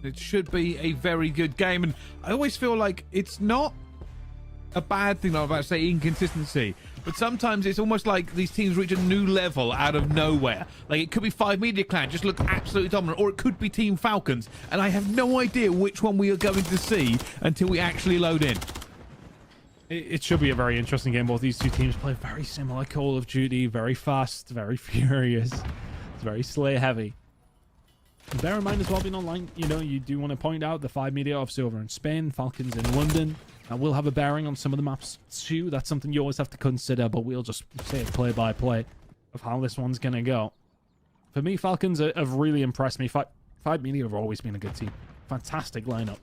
It should be a very good game, and I always feel like it's not a bad thing, I'm about to say inconsistency, but sometimes it's almost like these teams reach a new level out of nowhere. Like, it could be Fivemedia Clan just look absolutely dominant, or it could be Team Falcons, and I have no idea which one we are going to see until we actually load in. It should be a very interesting game. Both these two teams play very similar Call of Duty, very fast, very furious. It's very slay heavy. And bear in mind as well, being online, you know, you do want to point out the Fivemedia obviously over in Spain, Falcons in London. That will have a bearing on some of the maps too. That's something you always have to consider, but we'll just say it play by play of how this one's going to go. For me, Falcons have really impressed me. Fivemedia have always been a good team. Fantastic lineup.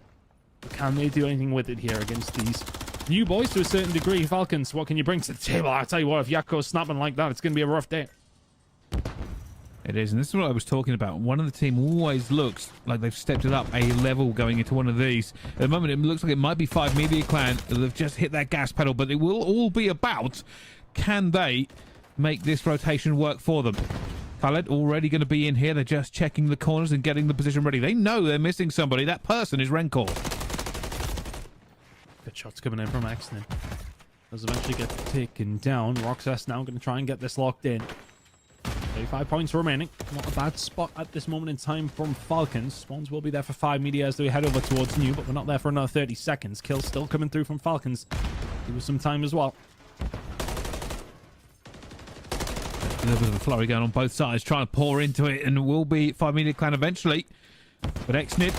But can they do anything with it here against these new boys to a certain degree? Falcons, what can you bring to the table? I'll tell you what, if Yakko's snapping like that, it's going to be a rough day. It is, and this is what I was talking about. One of the team always looks like they've stepped it up a level going into one of these. At the moment, it looks like it might be Fivemedia Clan that have just hit that gas pedal, but it will all be about, can they make this rotation work for them? Khaled already going to be in here. They're just checking the corners and getting the position ready. They know they're missing somebody. That person is Rencor. Good shots coming in from Exton. Does eventually get taken down. Roxas now going to try and get this locked in. 35 points remaining. Not a bad spot at this moment in time from Falcons. Spawns will be there for Fivemedia as they head over towards New, but we're not there for another 30 seconds. Kills still coming through from Falcons. Give us some time as well. A little bit of a flurry going on both sides, trying to pour into it, and it will be Fivemedia Clan eventually. But Xnid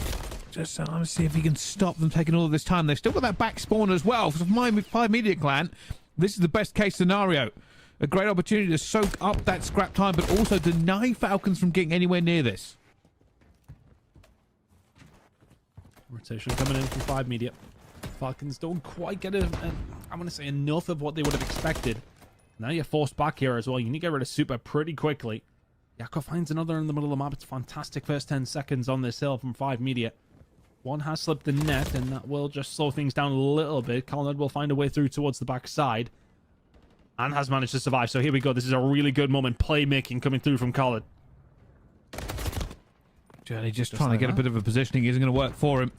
just trying to see if he can stop them taking all of this time. They've still got that back spawn as well. For my Fivemedia Clan, this is the best case scenario. A great opportunity to soak up that scrap time, but also deny Falcons from getting anywhere near this. Rotation coming in from Fivemedia. Falcons don't quite get I want to say enough of what they would have expected. Now you're forced back here as well. You need to get rid of Super pretty quickly. Yakko finds another in the middle of the map. It's fantastic first 10 seconds on this hill from Fivemedia. One has slipped the net, and that will just slow things down a little bit. Khaled will find a way through towards the back side. And has managed to survive. So here we go. This is a really good moment. Playmaking coming through from Khaled. Journey just trying to get a bit of a positioning. Isn't going to work for him.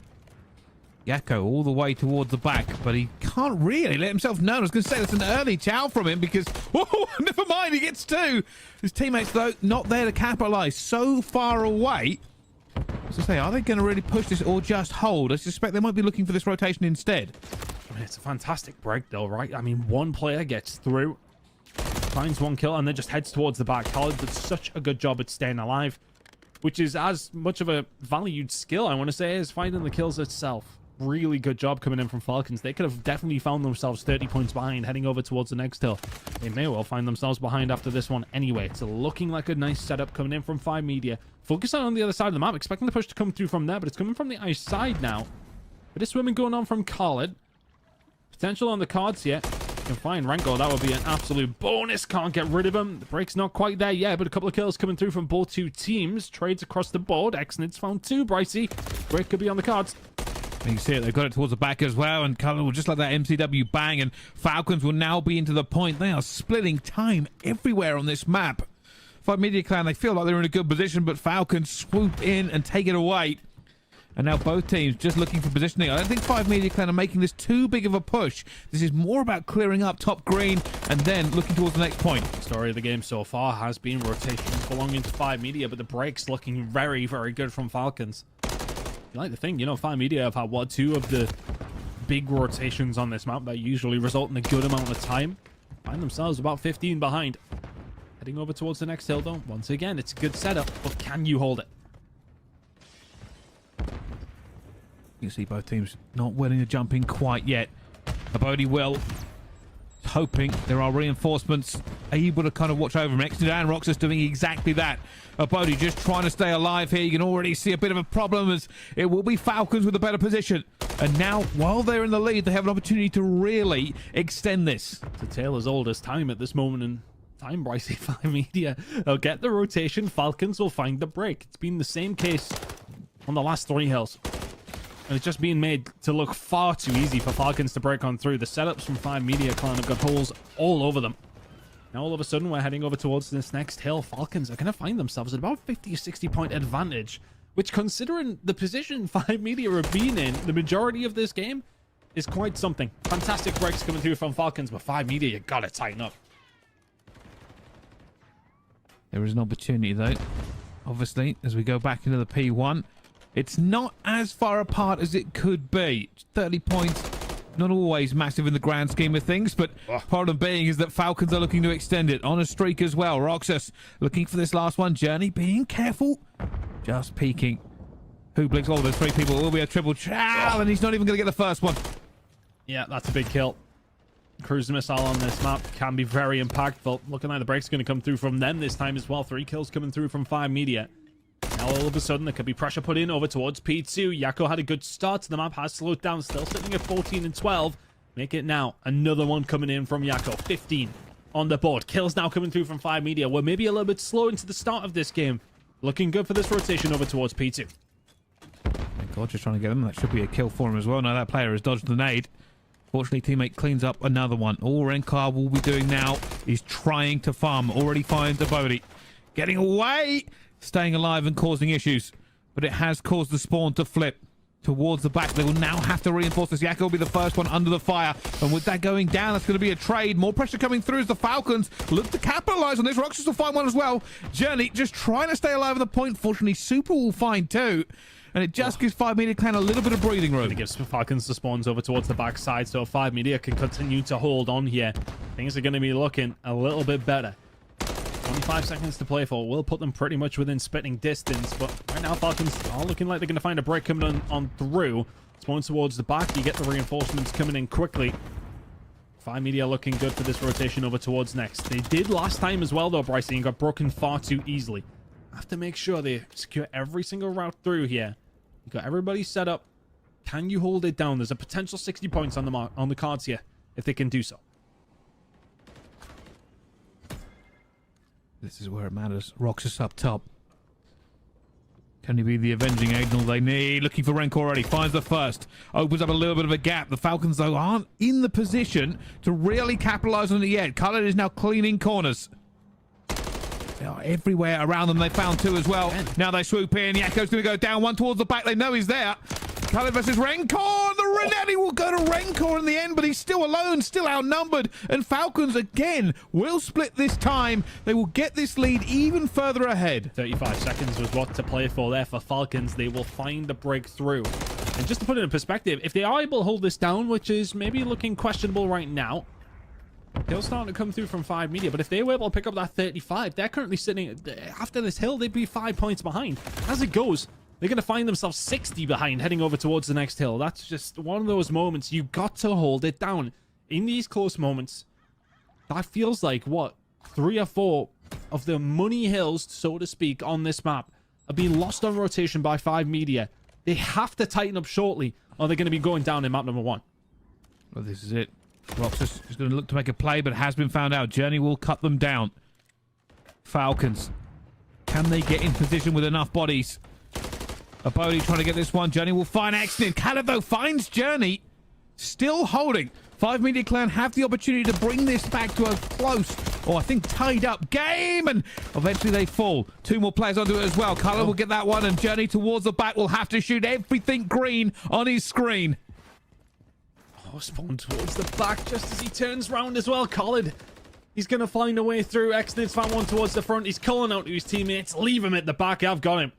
Yakko all the way towards the back, but he can't really let himself known. I was going to say that's an early chow from him because, whoa, never mind, he gets two. His teammates, though, not there to capitalize. So far away. As I say, are they going to really push this or just hold? I suspect they might be looking for this rotation instead. I mean, it's a fantastic break, though, right? I mean, one player gets through, finds one kill, and then just heads towards the back. Khaled did such a good job at staying alive, which is as much of a valued skill, I want to say, as finding the kills itself. Really good job coming in from Falcons. They could have definitely found themselves 30 points behind heading over towards the next hill. They may well find themselves behind after this one anyway. It's looking like a nice setup coming in from Fivemedia. Focusing on the other side of the map, expecting the push to come through from there, but it's coming from the ice side now. Bit of swimming going on from Khaled. Potential on the cards here. Can find Renko. That would be an absolute bonus. Can't get rid of him. The break's not quite there yet, but a couple of kills coming through from both two teams. Trades across the board. Xnid's found two. Bricey. Break could be on the cards. You can see it. They've got it towards the back as well, and Cullen will just let that MCW bang, and Falcons will now be into the point. They are splitting time everywhere on this map. Fivemedia Clan, they feel like they're in a good position, but Falcons swoop in and take it away. And now both teams just looking for positioning. I don't think Fivemedia Clan are making this too big of a push. This is more about clearing up top green and then looking towards the next point. The story of the game so far has been rotations belonging to Fivemedia, but the break's looking very, very good from Falcons. You like the thing, you know, Fivemedia have had, what, two of the big rotations on this map that usually result in a good amount of time. Find themselves about 15 behind. Heading over towards the next hill, though. Once again, it's a good setup, but can you hold it? You see both teams not willing to jump in quite yet. Abodi will. Hoping there are reinforcements able to kind of watch over him. Exton and Roxas doing exactly that. Abodi just trying to stay alive here. You can already see a bit of a problem as it will be Falcons with a better position. And now, while they're in the lead, they have an opportunity to really extend this. It's a tale as old as time at this moment in time, Bryce. Fivemedia, they'll get the rotation. Falcons will find the break. It's been the same case on the last three hills. And it's just being made to look far too easy for Falcons to break on through. The setups from Fivemedia Clan have got holes all over them. Now all of a sudden we're heading over towards this next hill. Falcons are going to find themselves at about 50 or 60 point advantage which, considering the position Fivemedia have been in the majority of this game, is quite something. Fantastic breaks coming through from Falcons, but Fivemedia, you gotta tighten up. There is an opportunity, though. Obviously, as we go back into the P1, it's not as far apart as it could be. 30 points, not always massive in the grand scheme of things, but problem being is that Falcons are looking to extend it on a streak as well. Roxas looking for this last one. Journey being careful, just peeking. Who blinks? Oh, there's 3 people. It will be a triple chow, and he's not even going to get the first one. Yeah, that's a big kill. Cruise missile on this map can be very impactful. Looking like the break's going to come through from them this time as well. 3 kills coming through from Fivemedia. Now all of a sudden there could be pressure put in over towards P2. Yako had a good start to the map, has slowed down, still sitting at 14 and 12. Make it now. Another one coming in from Yako. 15 on the board. Kills now coming through from Fivemedia. We're maybe a little bit slow into the start of this game. Looking good for this rotation over towards P2. Thank God, just trying to get him. That should be a kill for him as well. Now that player has dodged the nade. Fortunately, teammate cleans up another one. All Renkar will be doing now is trying to farm. Already finds a Bodhi. Getting away! Staying alive and causing issues. But it has caused the spawn to flip towards the back. They will now have to reinforce this. Yako will be the first one under the fire. And with that going down, that's going to be a trade. More pressure coming through as the Falcons look to capitalize on this. Roxas will find one as well. Journey just trying to stay alive at the point. Fortunately, Super will find 2. And it just gives Fivemedia Clan a little bit of breathing room. It gives Falcons the spawns over towards the backside, so Fivemedia can continue to hold on here. Things are going to be looking a little bit better. 25 seconds to play for. Will put them pretty much within spitting distance, but right now Falcons are looking like they're going to find a break coming on through. Spawns towards the back. You get the reinforcements coming in quickly. Fivemedia looking good for this rotation over towards next. They did last time as well, though, Bryson. Got broken far too easily. Have to make sure they secure every single route through here. You got everybody set up. Can you hold it down? There's a potential 60 points on the cards here if they can do so. This is where it matters. Roxas up top. Can he be the avenging angel they need? Looking for Renk already. Finds the first. Opens up a little bit of a gap. The Falcons, though, aren't in the position to really capitalize on it yet. Cullen is now cleaning corners. They are everywhere around them. They found 2 as well. Now they swoop in. Yako's going to go down. One towards the back. They know he's there. Cullen versus Renkor. The Renetti will go to Renkor in the end, but he's still alone, still outnumbered. And Falcons, again, will split this time. They will get this lead even further ahead. 35 seconds was what to play for there for Falcons. They will find the breakthrough. And just to put it in perspective, if they are able to hold this down, which is maybe looking questionable right now, they'll start to come through from Fivemedia, but if they were able to pick up that 35, they're currently sitting, after this hill, they'd be 5 points behind. As it goes, they're going to find themselves 60 behind heading over towards the next hill. That's just one of those moments. You got to hold it down. In these close moments, that feels like, what, 3 or 4 of the money hills, so to speak, on this map are being lost on rotation by Fivemedia. They have to tighten up shortly, or they're going to be going down in map number 1. Well, this is it. Roxas is going to look to make a play, but has been found out. Journey will cut them down. Falcons. Can they get in position with enough bodies? A Bodhi trying to get this one. Journey will find accident. Khaled, though, finds Journey. Still holding. Fivemedia Clan have the opportunity to bring this back to a close, or I think tied up game, and eventually they fall. 2 more players onto it as well. Khaled will get that one, and Journey towards the back will have to shoot everything green on his screen. Spawn towards the back just as he turns round as well. Khaled, he's going to find a way through. Exnit's found one towards the front. He's calling out to his teammates. Leave him at the back. I've got him.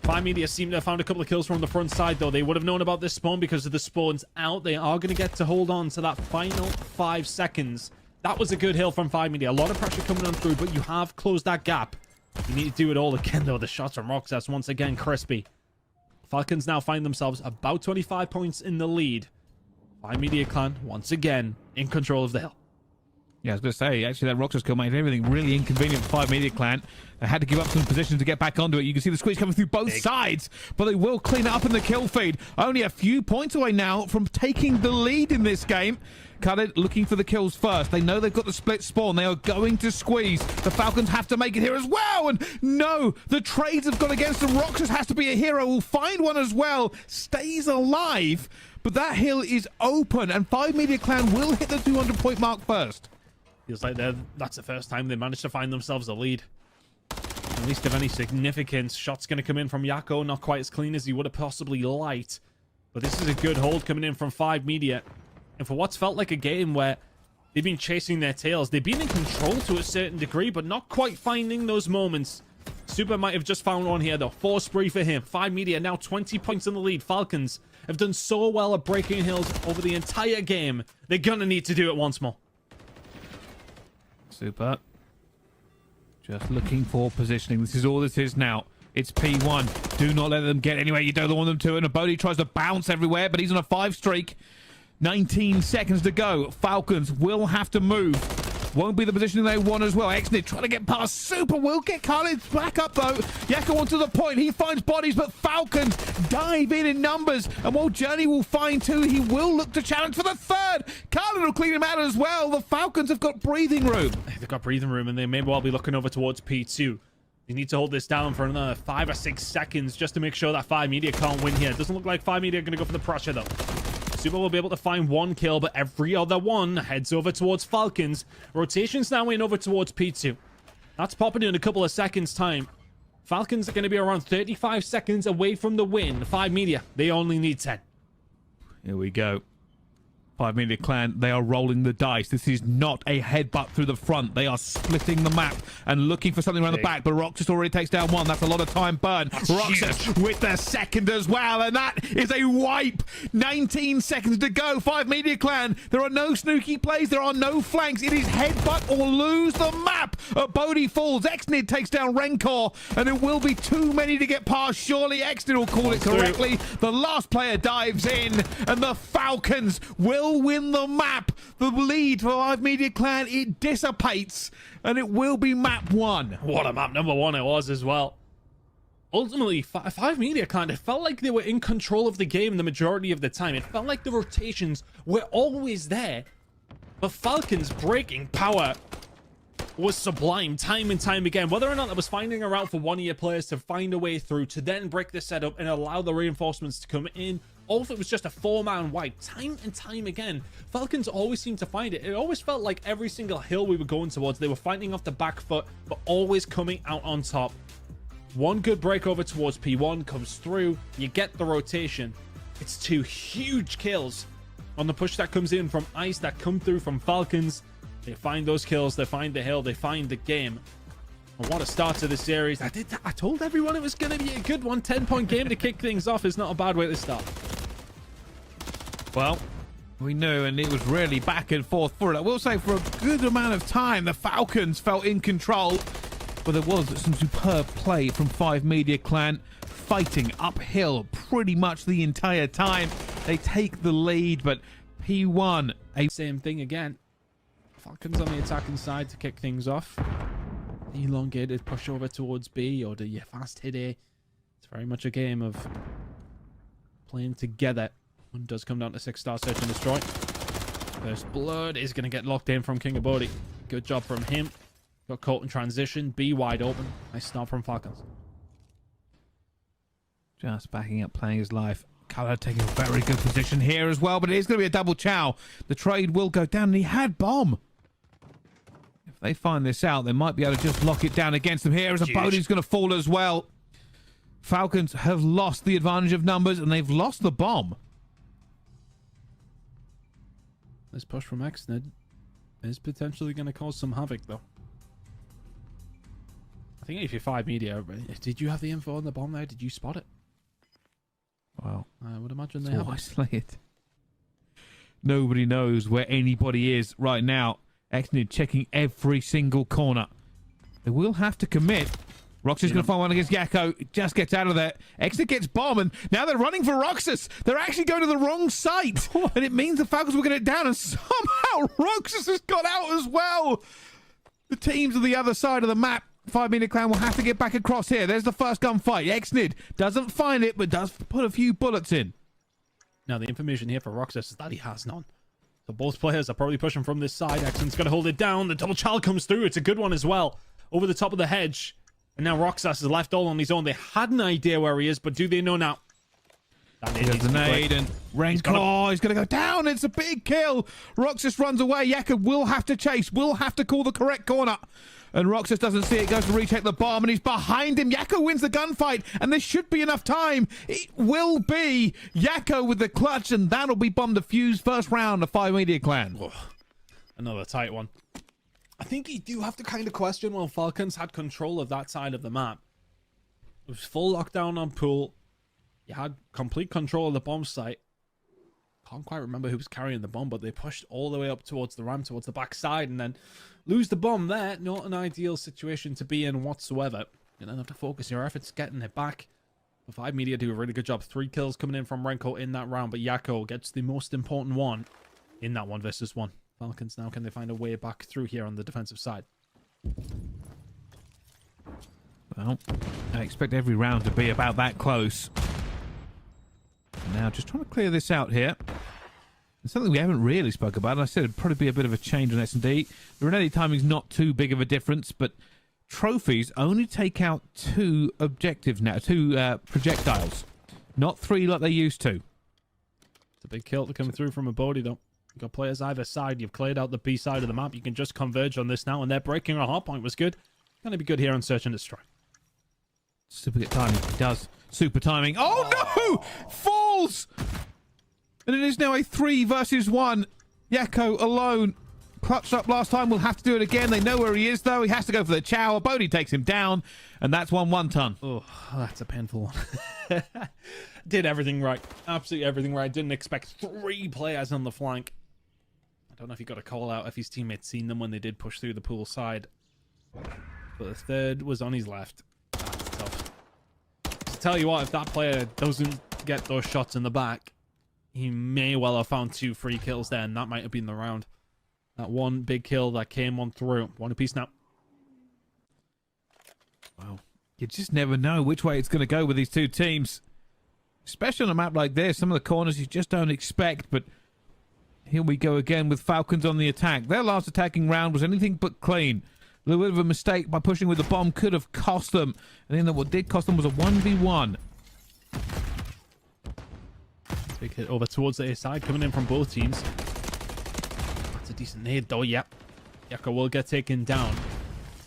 Fivemedia seem to have found a couple of kills from the front side, though. They would have known about this spawn because of the spawns out. They are going to get to hold on to that final 5 seconds. That was a good hill from Fivemedia. A lot of pressure coming on through, but you have closed that gap. You need to do it all again, though. The shots from Roxas once again crispy. Falcons now find themselves about 25 points in the lead. Fivemedia Clan, once again, in control of the hill. Yeah, I was going to say, actually, that Roxas kill made everything really inconvenient for Fivemedia Clan. They had to give up some positions to get back onto it. You can see the squeeze coming through both sides, but they will clean it up in the kill feed. Only a few points away now from taking the lead in this game. Khaled looking for the kills first. They know they've got the split spawn. They are going to squeeze. The Falcons have to make it here as well. And no, the trades have gone against them. Roxas has to be a hero. Will find one as well. Stays alive. But that hill is open, and Fivemedia Clan will hit the 200-point mark first. Feels like that's the first time they managed to find themselves a lead. At least of any significance. Shot's going to come in from Yako. Not quite as clean as he would have possibly liked. But this is a good hold coming in from Fivemedia. And for what's felt like a game where they've been chasing their tails, they've been in control to a certain degree, but not quite finding those moments. Super might have just found one here, though. 4 spree for him. Fivemedia now 20 points in the lead. Falcons have done so well at breaking hills over the entire game. They're going to need to do it once more. Super. Just looking for positioning. This is all this is now. It's P1. Do not let them get anywhere you don't want them to. And Abodi tries to bounce everywhere, but he's on a 5 streak. 19 seconds to go. Falcons will have to move. Won't be the positioning they want as well. Exnid trying to get past Super. Will get Khalid back up though. Yako onto the point. He finds bodies, but Falcons dive in numbers. And while Journey will find 2, he will look to challenge for the 3rd. Khalid will clean him out as well. The Falcons have got breathing room. They've got breathing room, and they may well be looking over towards P2. You need to hold this down for another 5 or 6 seconds just to make sure that Fivemedia can't win here. It doesn't look like Fivemedia are going to go for the pressure though. Super will be able to find 1 kill, but every other one heads over towards Falcons. Rotation's now in over towards P2. That's popping in a couple of seconds' time. Falcons are going to be around 35 seconds away from the win. Fivemedia, they only need 10. Here we go. Fivemedia clan, they are rolling the dice. This is not a headbutt through the front. They are splitting the map and looking for something around the back, but Roxas already takes down 1. That's a lot of time burned. Roxas with the 2nd as well, and that is a wipe. 19 seconds to go. Fivemedia clan, there are no snooky plays. There are no flanks. It is headbutt or lose the map. Bodhi falls. Exnid takes down Rencor, and it will be too many to get past. Surely Exnid will call it correctly. The last player dives in, and the Falcons will win the map. The lead for Fivemedia clan, it dissipates, and it will be map 1. What a map number 1 it was as well. Ultimately, Fivemedia clan, it felt like they were in control of the game the majority of the time. It felt like the rotations were always there, but Falcons breaking power was sublime time and time again. Whether or not that was finding a route for one of your players to find a way through to then break the setup and allow the reinforcements to come in, or if it was just a 4-man wipe, time and time again, Falcons always seemed to find it. It always felt like every single hill we were going towards, they were fighting off the back foot, but always coming out on top. One good break over towards P1 comes through, you get the rotation. It's 2 huge kills on the push that comes in from Ice, that come through from Falcons. They find those kills, they find the hill, they find the game. And what a start to the series. I told everyone it was going to be a good one. 10-point game to kick things off is not a bad way to start. Well, we knew, and it was really back and forth for it. I will say for a good amount of time, the Falcons felt in control, but there was some superb play from Fivemedia clan, fighting uphill pretty much the entire time. They take the lead, but P1... Same thing again. Falcons on the attacking side to kick things off. The elongated push over towards B, or do you fast hit A? It's very much a game of playing together. One does come down to 6-star search and destroy. First blood is going to get locked in from King of Bodhi. Good job from him. Got caught in transition. B wide open. Nice start from Falcons. Just backing up, playing his life. Color taking a very good position here as well, but it is going to be a double chow. The trade will go down, and he had bomb. If they find this out, they might be able to just lock it down against them here, as a Bodhi's going to fall as well. Falcons have lost the advantage of numbers, and they've lost the bomb. This push from Exnid is potentially going to cause some havoc, though. I think if you're Fivemedia, did you have the info on the bomb there? Did you spot it? Well, I would imagine they have. Isolated. Nobody knows where anybody is right now. Exnid checking every single corner. They will have to commit. Roxas going to find one against Yako. It just gets out of there. Exnid gets bomb, and now they're running for Roxas. They're actually going to the wrong site. And it means the Falcons will get it down, and somehow Roxas has got out as well. The teams on the other side of the map, Fivemedia clan, will have to get back across here. There's the first gunfight. Exnid doesn't find it, but does put a few bullets in. Now, the information here for Roxas is that he has none. So both players are probably pushing from this side. Exnid's got to hold it down. The double child comes through. It's a good one as well. Over the top of the hedge. And now Roxas is left all on his own. They had an idea where he is, but do they know now? There's the nade, and Rencor, he's going to go down. It's a big kill. Roxas runs away. Yaka will have to chase, will have to call the correct corner. And Roxas doesn't see it, goes to retake the bomb, and he's behind him. Yakko wins the gunfight, and there should be enough time. It will be Yakko with the clutch, and that'll be bomb defused. First round of Fivemedia Clan. Oh, another tight one. I think you do have to kind of question when Falcons had control of that side of the map. It was full lockdown on pool. You had complete control of the bomb site. Can't quite remember who was carrying the bomb, but they pushed all the way up towards the ramp, towards the backside, and then lose the bomb there. Not an ideal situation to be in whatsoever. You don't have to focus your efforts getting it back. But Fivemedia do a really good job. 3 kills coming in from Renko in that round, but Yakko gets the most important one in that 1v1. Falcons now, can they find a way back through here on the defensive side? Well, I expect every round to be about that close. Now, just trying to clear this out here. It's something we haven't really spoke about. And I said it'd probably be a bit of a change on S&D. The Renetti timing's not too big of a difference, but trophies only take out 2 objectives now, 2 projectiles, not 3 like they used to. It's a big kill to come through from a body, though. You've got players either side. You've cleared out the B side of the map. You can just converge on this now, and they're breaking a hardpoint was good. Going to be good here on Search and Destroy. Super good timing. He does. Super timing. Oh, no! Falls! And it is now a 3 versus 1. Yakko alone. Clutched up last time. We'll have to do it again. They know where he is, though. He has to go for the chow. Bodhi takes him down. And that's 1 ton. Oh, that's a painful one. Did everything right. Absolutely everything right. Didn't expect 3 players on the flank. I don't know if he got a call out, if his teammates seen them when they did push through the pool side. But the third was on his left. That's tough. To tell you what, if that player doesn't get those shots in the back, he may well have found 2 free kills there, and that might have been the round. That one big kill that came on through. 1 apiece now. Wow. You just never know which way it's going to go with these 2 teams. Especially on a map like this, some of the corners you just don't expect, but here we go again with Falcons on the attack. Their last attacking round was anything but clean. A little bit of a mistake by pushing with the bomb could have cost them. And then what did cost them was a 1v1. Big hit over towards the A side, coming in from both teams. That's a decent nade though, yep. Yakko will get taken down.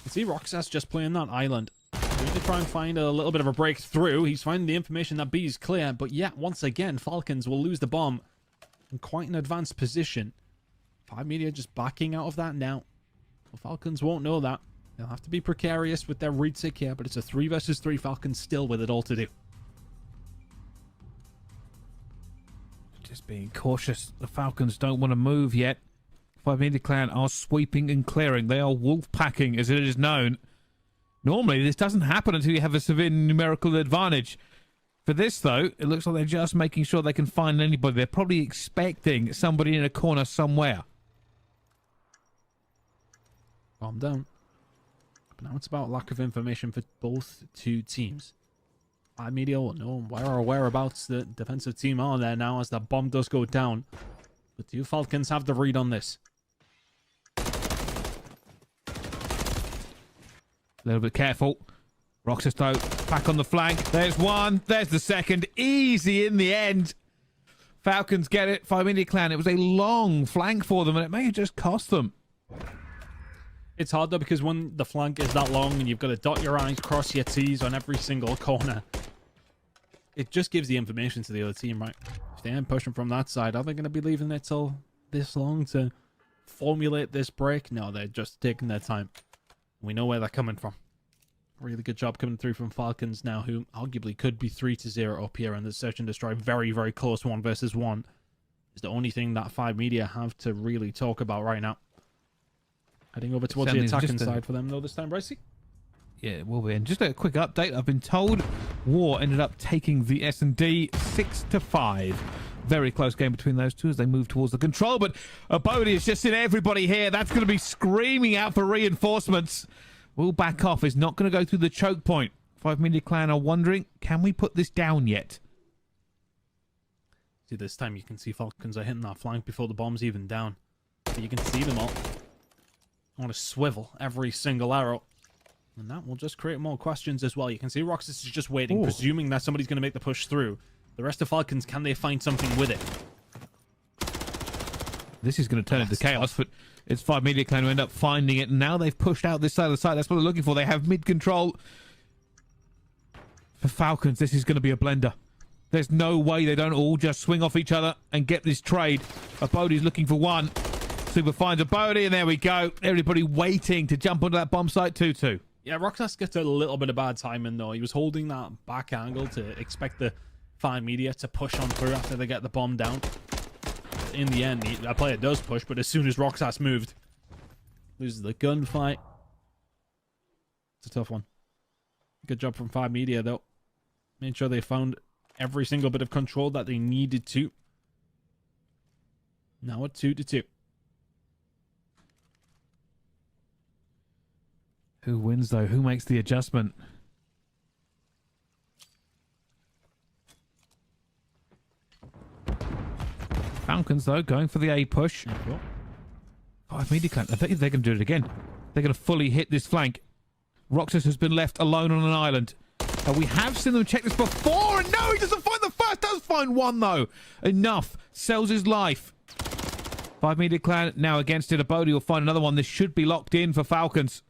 You see Roxas just playing that island. Going to try and find a little bit of a breakthrough. He's finding the information that B is clear, but yeah, once again, Falcons will lose the bomb in quite an advanced position. Fivemedia just backing out of that now. Well, Falcons won't know that. They'll have to be precarious with their retake here, but it's a 3 versus 3. Falcons still with it all to do. Just being cautious. The Falcons don't want to move yet. Fivemedia Clan are sweeping and clearing. They are wolf packing, as it is known. Normally, this doesn't happen until you have a severe numerical advantage. For this, though, it looks like they're just making sure they can find anybody. They're probably expecting somebody in a corner somewhere. Calm down. But now it's about lack of information for both 2 teams. Fivemedia will know where or whereabouts the defensive team are there now as the bomb does go down. But do Falcons have the read on this? A little bit careful. Roxas, though, back on the flank. There's one. There's the second. Easy in the end. Falcons get it. Fivemedia Clan. It was a long flank for them, and it may have just cost them. It's hard, though, because when the flank is that long and you've got to dot your I's, cross your T's on every single corner, it just gives the information to the other team, right? If they ain't pushing from that side, are they going to be leaving it till this long to formulate this break? No, they're just taking their time. We know where they're coming from. Really good job coming through from Falcons now, who arguably could be 3-0 up here, and the Search and Destroy very, very close 1 versus 1 is the only thing that Fivemedia have to really talk about right now. Heading over towards the attacking side for them, though, this time, Bracey. Yeah, it will be. And just a quick update. I've been told War ended up taking the S&D 6-5. Very close game between those 2 as they move towards the control. But Bodhi has just seen everybody here. That's going to be screaming out for reinforcements. We'll back off. It's not going to go through the choke point. Fivemedia Clan are wondering, can we put this down yet? See, this time you can see Falcons are hitting that flank before the bomb's even down. So you can see them all. I want to swivel every single arrow. And that will just create more questions as well. You can see Roxas is just waiting, presuming that somebody's going to make the push through. The rest of Falcons, can they find something with it? This is going to turn into chaos, but it's Fivemedia Clan who end up finding it, and now they've pushed out this side of the site. That's what they're looking for. They have mid control. For Falcons, this is going to be a blender. There's no way they don't all just swing off each other and get this trade. A Bodie's looking for one. Super finds a Bodie, and there we go. Everybody waiting to jump onto that bomb site 2-2. Yeah, Roxas gets a little bit of bad timing, though. He was holding that back angle to expect the Fivemedia to push on through after they get the bomb down. In the end, a player does push, but as soon as Roxas moved, loses the gunfight. It's a tough one. Good job from Fivemedia, though. Made sure they found every single bit of control that they needed to. Now at 2-2. Who wins, though? Who makes the adjustment? Falcons, though, going for the A push. Fivemedia Clan, I think they're going to do it again. They're going to fully hit this flank. Roxas has been left alone on an island. We have seen them check this before, and no, he doesn't find the first. Does find one, though. Enough. Sells his life. Fivemedia Clan now against it. A Bodie will find another one. This should be locked in for Falcons.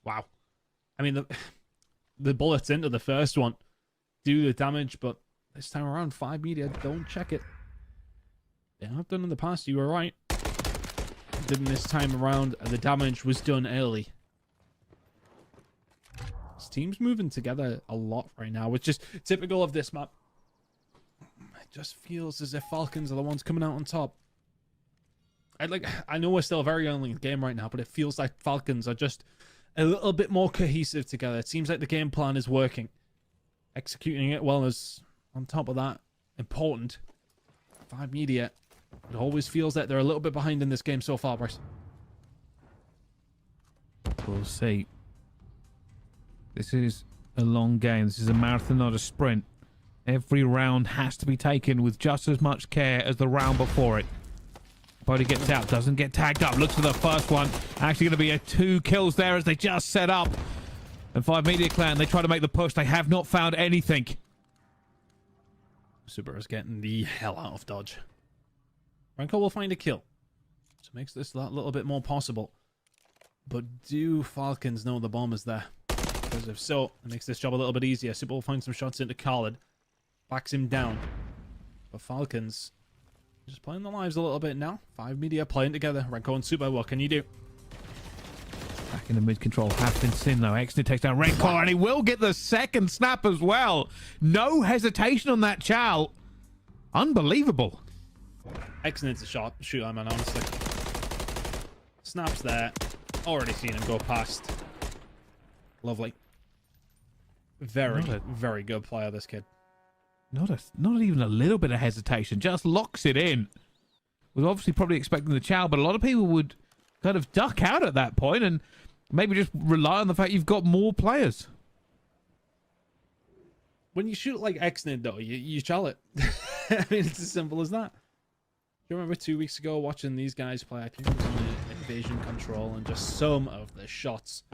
Wow. I mean, the bullets into the first one do the damage, but this time around, Fivemedia don't check it. They have done in the past, you were right. Didn't this time around, the damage was done early. This team's moving together a lot right now, which is typical of this map. It just feels as if Falcons are the ones coming out on top. I know we're still very early in the game right now, but it feels like Falcons are just a little bit more cohesive together. It seems like the game plan is working. Executing it well is, on top of that, important. Fivemedia, it always feels that they're a little bit behind in this game so far, Bryce. We'll see. This is a long game. This is a marathon, not a sprint. Every round has to be taken with just as much care as the round before it. Bodie gets out, doesn't get tagged up. Looks for the first one. Actually going to be 2 kills there as they just set up. And Fivemedia Clan, they try to make the push. They have not found anything. Super is getting the hell out of dodge. Renko will find a kill. So makes this that little bit more possible. But do Falcons know the bomb is there? Because if so, it makes this job a little bit easier. Super will find some shots into Khalid. Backs him down. But Falcons just playing the lives a little bit now. Fivemedia playing together. Renko and Super, what can you do? Back in the mid-control have been seen, though. Exner takes down Renko, and he will get the second snap as well. No hesitation on that Chow. Unbelievable. Excellent shoot, man, honestly. Snaps there. Already seen him go past. Lovely. Very, very good player, this kid. Not even a little bit of hesitation. Just locks it in. Was obviously probably expecting the Chow, but a lot of people would kind of duck out at that point and maybe just rely on the fact you've got more players. When you shoot like Xnid, though, you chow it. I mean, it's as simple as that. Do you remember 2 weeks ago watching these guys play? I think it was on the Invasion Control, and just some of the shots.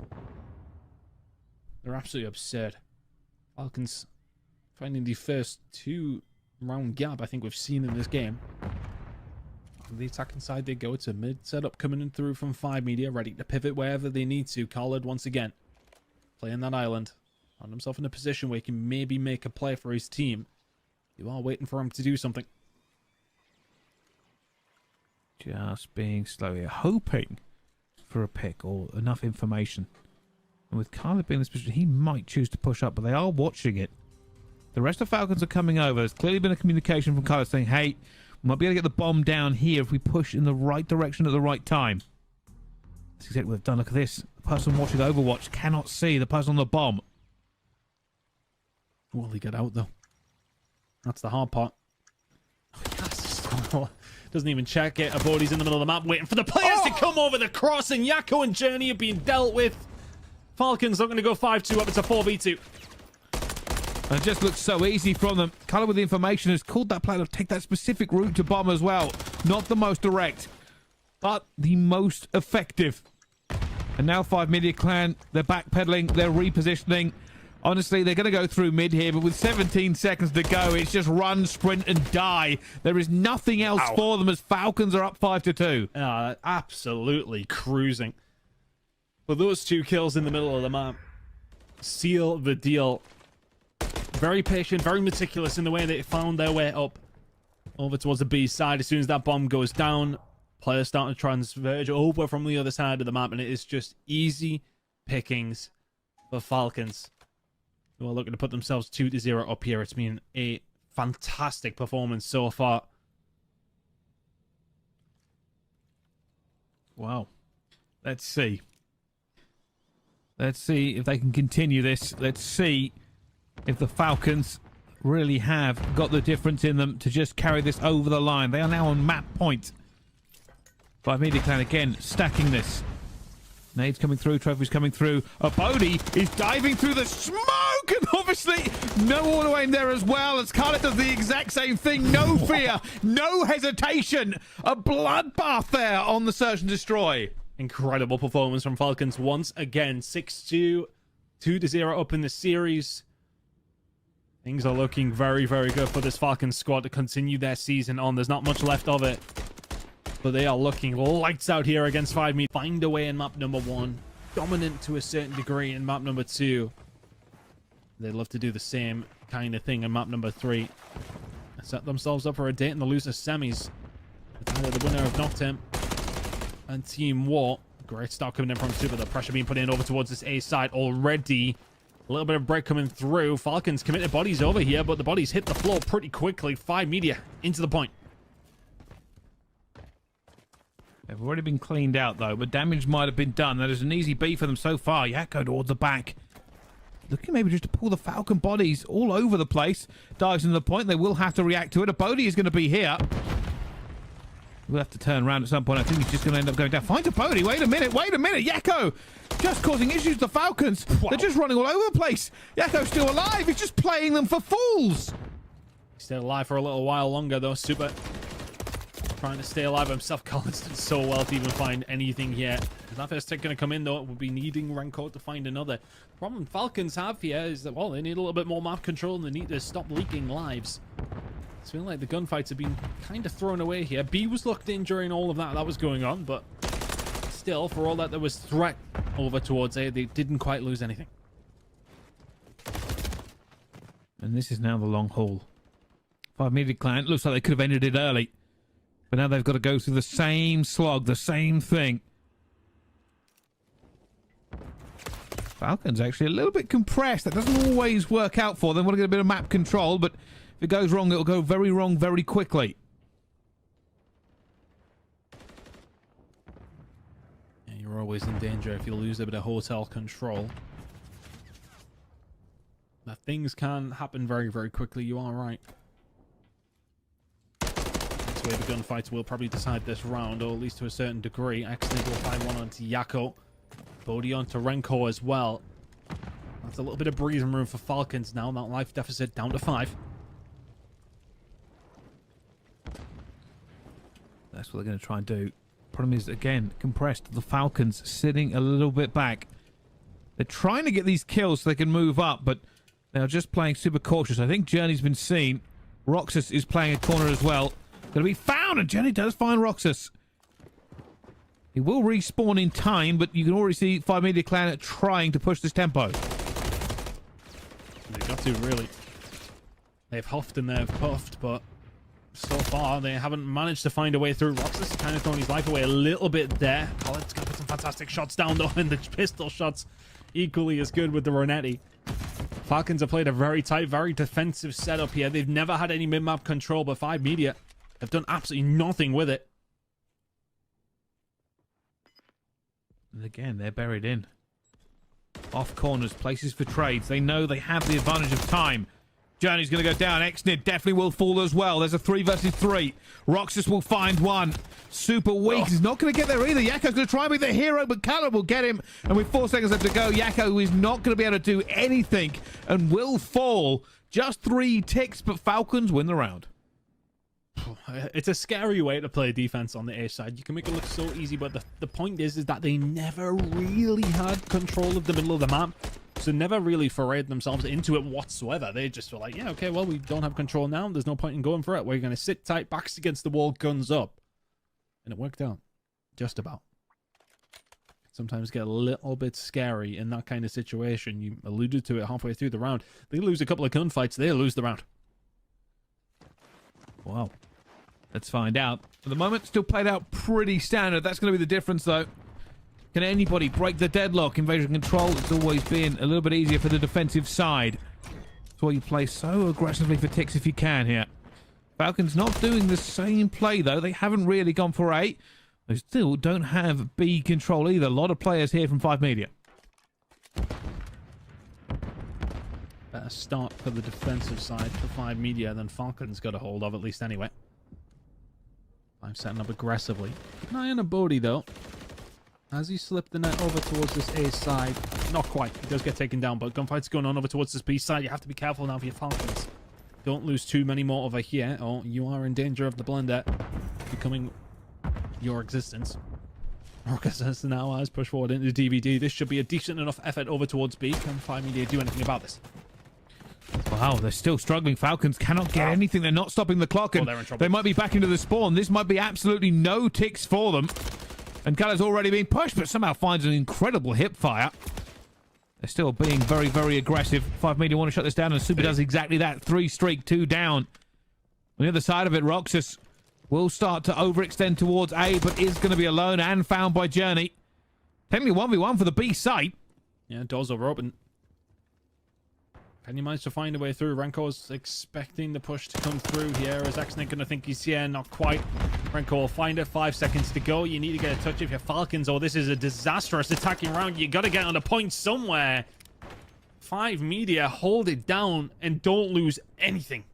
They're absolutely absurd. Falcons finding the first 2-round gap I think we've seen in this game. On the attacking side, they go. It's a mid setup coming in through from Fivemedia, ready to pivot wherever they need to. Khalid once again playing that island. Found himself in a position where he can maybe make a play for his team. You are waiting for him to do something. Just being slow here, hoping for a pick or enough information. And with Khalid being in this position, he might choose to push up, but they are watching it. The rest of Falcons are coming over. There's clearly been a communication from Khalid saying, hey, we might be able to get the bomb down here if we push in the right direction at the right time. That's exactly what they've done. Look at this. The person watching Overwatch cannot see the person on the bomb. Will he get out, though? That's the hard part. Doesn't even check it. Abody's in the middle of the map waiting for the players to come over the cross, and Yakko and Journey are being dealt with. Falcons not going to go 5-2 up. It's a 4v2. And it just looks so easy from them. Colour with the information has called that player to take that specific route to bomb as well. Not the most direct, but the most effective. And now Fivemedia Clan, they're backpedaling, they're repositioning. Honestly, they're going to go through mid here, but with 17 seconds to go, it's just run, sprint, and die. There is nothing else for them as Falcons are up 5-2. Absolutely cruising. But those 2 kills in the middle of the map seal the deal. Very patient, very meticulous in the way they found their way up over towards the B side. As soon as that bomb goes down, players start to transverge over from the other side of the map, and it is just easy pickings for Falcons, who are looking to put themselves 2-0 up here. It's been a fantastic performance so far. Wow. Let's see. Let's see if they can continue this. Let's see if the Falcons really have got the difference in them to just carry this over the line. They are now on map point. Fivemedia Clan again stacking this. Nades coming through, trophies coming through. Bodhi is diving through the smoke, and obviously no auto aim there as well, as Scarlet does the exact same thing. No fear, no hesitation. A bloodbath there on the search and destroy. Incredible performance from Falcons once again. 6-2, 2-0 up in the series. Things are looking very, very good for this Falcons squad to continue their season on. There's not much left of it, but they are looking lights out here against Fivemedia. Find a way in map number 1. Dominant to a certain degree in map number 2. They'd love to do the same kind of thing in map number 3. Set themselves up for a date in the loser semis. It's either the winner of Noctem and Team War. Great start coming in from Super. The pressure being put in over towards this A side already. A little bit of break coming through. Falcons committed bodies over here, but the bodies hit the floor pretty quickly. Fivemedia into the point. They've already been cleaned out, though, but damage might have been done. That is an easy B for them so far. Yakko towards the back. Looking maybe just to pull the Falcon bodies all over the place. Dives into the point. They will have to react to it. A Bodhi is going to be here. We'll have to turn around at some point. I think he's just going to end up going down. Finds a Bodhi. Wait a minute. Wait a minute. Yakko just causing issues to the Falcons. Wow. They're just running all over the place. Yakko's still alive. He's just playing them for fools. He's still alive for a little while longer, though. Super trying to stay alive himself. Collins did so well to even find anything here. If that first tick going to come in, though, it will be needing Rancor to find another. The problem Falcons have here is that, well, they need a little bit more map control and they need to stop leaking lives. It's feeling like the gunfights have been kind of thrown away here. B was locked in during all of that was going on, but still, for all that there was threat over towards A, they didn't quite lose anything. And this is now the long haul. Fivemedia Clan, looks like they could have ended it early. But now they've got to go through the same slog, the same thing. Falcons actually a little bit compressed. That doesn't always work out for them. Want to get a bit of map control, but if it goes wrong, it'll go very wrong very quickly. Yeah, you're always in danger if you lose a bit of hotel control. Now, things can happen very, very quickly. You are right. That's where the gunfights will probably decide this round, or at least to a certain degree. Accidentally will find one onto Yakko. Bodhi onto Rancor as well. That's a little bit of breathing room for Falcons now. That life deficit down to 5. That's what they're going to try and do. Problem is, again, compressed. The Falcons sitting a little bit back. They're trying to get these kills so they can move up, but they're just playing super cautious. I think Journey's been seen. Roxas is playing a corner as well. Going to be found, and Journey does find Roxas. He will respawn in time, but you can already see Fivemedia Clan trying to push this tempo. They've got to, really. They've huffed and they've puffed, but so far they haven't managed to find a way through. Roxas is kind of throwing his life away a little bit there. Collins going to put some fantastic shots down, though, and the pistol shots equally as good with the Ronetti. Falcons have played a very tight, very defensive setup here. They've never had any mid-map control, but Fivemedia have done absolutely nothing with it. And again, they're buried in. Off corners, places for trades. They know they have the advantage of time. Journey's going to go down. Exnid definitely will fall as well. There's a 3 versus 3. Roxas will find one. Super weak. He's not going to get there either. Yakko's going to try and be the hero, but Caleb will get him. And with 4 seconds left to go, Yakko is not going to be able to do anything and will fall. Just 3 ticks, but Falcons win the round. It's a scary way to play defense on the A side. You can make it look so easy, but the point is that they never really had control of the middle of the map. So never really forayed themselves into it whatsoever. They just were like, yeah, okay, well, we don't have control now. There's no point in going for it. We're going to sit tight, backs against the wall, guns up. And it worked out. Just about. Sometimes get a little bit scary in that kind of situation. You alluded to it halfway through the round. They lose a couple of gunfights, they lose the round. Wow. Let's find out. For the moment, still played out pretty standard. That's going to be the difference, though. Can anybody break the deadlock? Invasion control, it's always been a little bit easier for the defensive side. That's why you play so aggressively for ticks if you can here. Falcons not doing the same play, though. They haven't really gone for A. They still don't have B control either. A lot of players here from Fivemedia. Better start for the defensive side for Fivemedia than Falcon's got a hold of, at least anyway. I'm setting up aggressively. Keep an eye on a Bodhi, though. As he slipped the net over towards this A side, not quite. He does get taken down, but gunfight's going on over towards this B side. You have to be careful now for your Falcons. Don't lose too many more over here, or you are in danger of the blender becoming your existence. Rockets has now has pushed forward into DVD. This should be a decent enough effort over towards B. Can Fivemedia do anything about this? Wow, they're still struggling. Falcons cannot get anything. They're not stopping the clock, and they're in trouble. they might be back into the spawn. This might be absolutely no ticks for them. And Color's already been pushed, but somehow finds an incredible hip fire. They're still being very, very aggressive. Fivemedia want to shut this down, and Super does exactly that. 3 streak, 2 down. On the other side of it, Roxas will start to overextend towards A, but is going to be alone and found by Journey. Technically 1v1 for the B site. Yeah, doors are open. Can you manage to find a way through? Renko's expecting the push to come through here. Is Axnick going to think he's here? Not quite. Renko will find it. 5 seconds to go. You need to get a touch if you're Falcons. Oh, this is a disastrous attacking round. You got to get on a point somewhere. Fivemedia, hold it down and don't lose anything.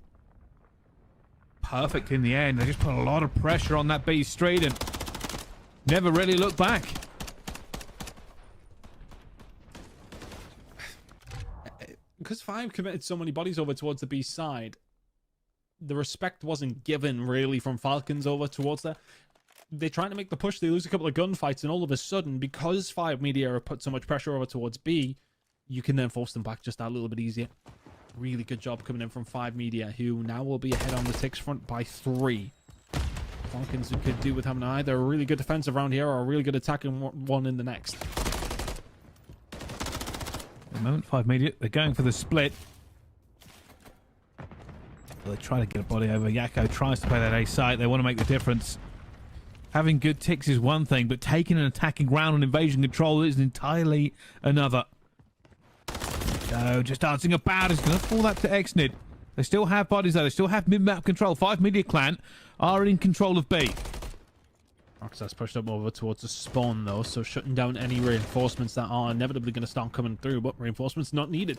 Perfect in the end. They just put a lot of pressure on that B street and never really looked back. Because Five committed so many bodies over towards the B side, the respect wasn't given really from Falcons over towards there. They're trying to make the push. They lose a couple of gunfights, and all of a sudden, because Fivemedia have put so much pressure over towards B, you can then force them back just that little bit easier. Really good job coming in from Fivemedia, who now will be ahead on the ticks front by 3. Falcons could do with having either a really good defensive round here or a really good attacking one in the next. At the moment, Fivemedia, they're going for the split. Well, they try to get a body over. Yakko tries to play that A site. They want to make the difference. Having good ticks is one thing, but taking an attacking round on invasion control is entirely another. So, just dancing about. It's going to fall that to Exnid. They still have bodies, though. They still have mid-map control. Fivemedia clan are in control of B. Roxas pushed up over towards the spawn, though, so shutting down any reinforcements that are inevitably going to start coming through, but reinforcements not needed.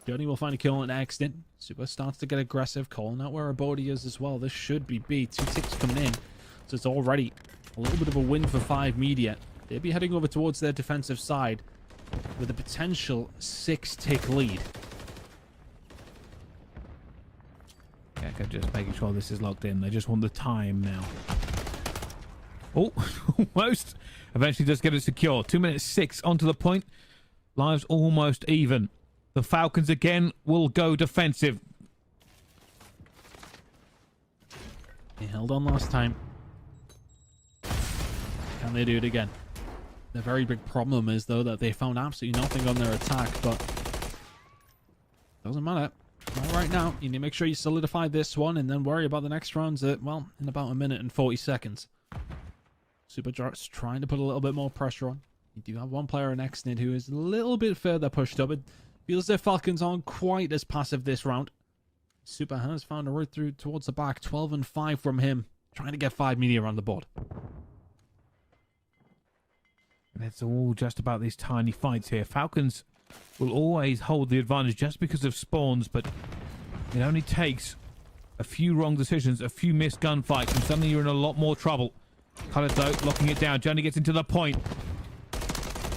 Journey will find a kill on Exnid. Super starts to get aggressive, calling out where a body is as well. This should be B. 2 ticks coming in, so it's already a little bit of a win for Fivemedia. They'll be heading over towards their defensive side with a potential 6-tick lead. Yakko just making sure this is locked in. They just want the time now. Oh, almost. Eventually does get it secure. 2 minutes 6 onto the point. Lives almost even. The Falcons again will go defensive. They held on last time. Can they do it again? The very big problem is, though, that they found absolutely nothing on their attack, but doesn't matter. Not right now. You need to make sure you solidify this one and then worry about the next rounds at, well, in about 1 minute and 40 seconds. Superjart's trying to put a little bit more pressure on. You do have one player in Exnid who is a little bit further pushed up. It feels their Falcons aren't quite as passive this round. Super has found a route through towards the back. 12 and 5 from him. Trying to get Fivemedia on the board. And it's all just about these tiny fights here. Falcons will always hold the advantage just because of spawns, but it only takes a few wrong decisions, a few missed gunfights, and suddenly you're in a lot more trouble. Khaled, though, locking it down. Journey gets into the point.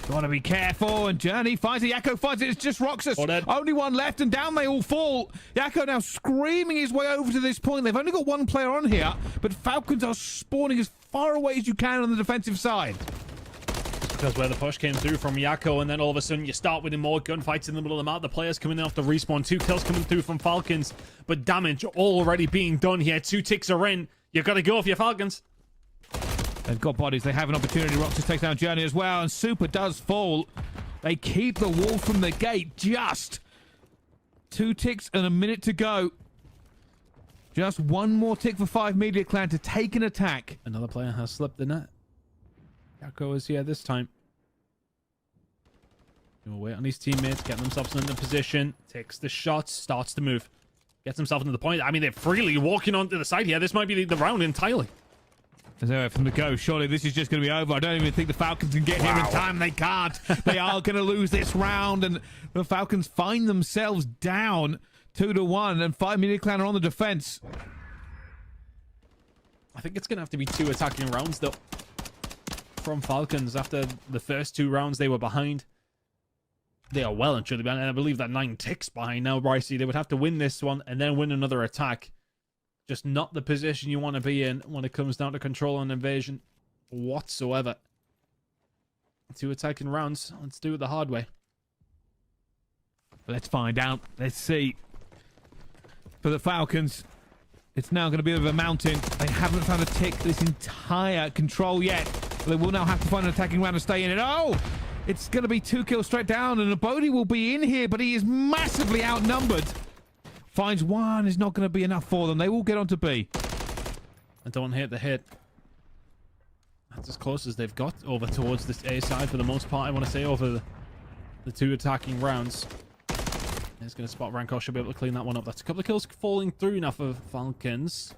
Gotta be careful. And Journey finds it. Yakko finds it. It's just Roxas. Only one left, and down they all fall. Yakko now screaming his way over to this point. They've only got one player on here, but Falcons are spawning as far away as you can on the defensive side. Because where the push came through from Yakko, and then all of a sudden you start winning more gunfights in the middle of the map. The players coming in off the respawn. 2 kills coming through from Falcons, but damage already being done here. 2 ticks are in. You've got to go for your Falcons. They've got bodies. They have an opportunity. Roxas takes down Journey as well, and Super does fall. They keep the wall from the gate. Just 2 ticks and a minute to go. Just one more tick for Fivemedia Clan to take an attack. Another player has slipped the net. Yakko is here this time. He'll wait on his teammates, get themselves into position, takes the shot, starts to move, gets himself into the point. I mean, they're freely walking onto the side here. This might be the round entirely. There's from the go. Surely this is just going to be over. I don't even think the Falcons can get here in time. They can't. They are going to lose this round, and the Falcons find themselves down 2-1, and Fivemedia Clan are on the defense. I think it's going to have to be 2 attacking rounds, though, from Falcons. After the first 2 rounds they were behind, they are well and truly behind, and I believe that 9 ticks behind now. Brycey, they would have to win this one and then win another attack. Just not the position you want to be in when it comes down to control and invasion whatsoever. 2 attacking rounds. Let's do it the hard way. Let's find out. Let's see. For the Falcons, it's now going to be over a mountain. They haven't found a tick this entire control yet. But they will now have to find an attacking round to stay in it. Oh! It's going to be 2 kills straight down, and Abodi will be in here, but he is massively outnumbered. Finds 1 is not going to be enough for them. They will get onto B. I don't hit the hit. That's as close as they've got over towards this A side for the most part. I want to say over the 2 attacking rounds. He's going to spot Ranko. Should be able to clean that one up. That's a couple of kills falling through now for Falcons.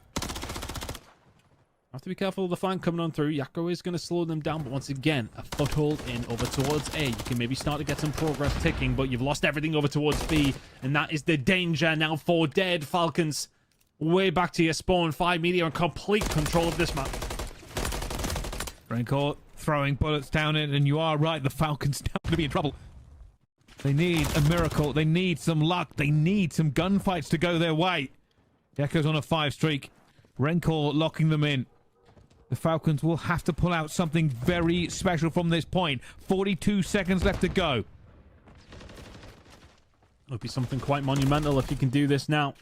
Have to be careful of the flank coming on through. Yakko is going to slow them down, but once again, a foothold in over towards A. You can maybe start to get some progress ticking, but you've lost everything over towards B, and that is the danger now for dead Falcons. Way back to your spawn. Fivemedia in complete control of this map. Ranko throwing bullets down it, and you are right, the Falcons now going to be in trouble. They need a miracle. They need some luck. They need some gunfights to go their way. Yakko's on a 5 streak. Ranko locking them in. The Falcons will have to pull out something very special from this point. 42 seconds left to go. It'll be something quite monumental if you can do this now.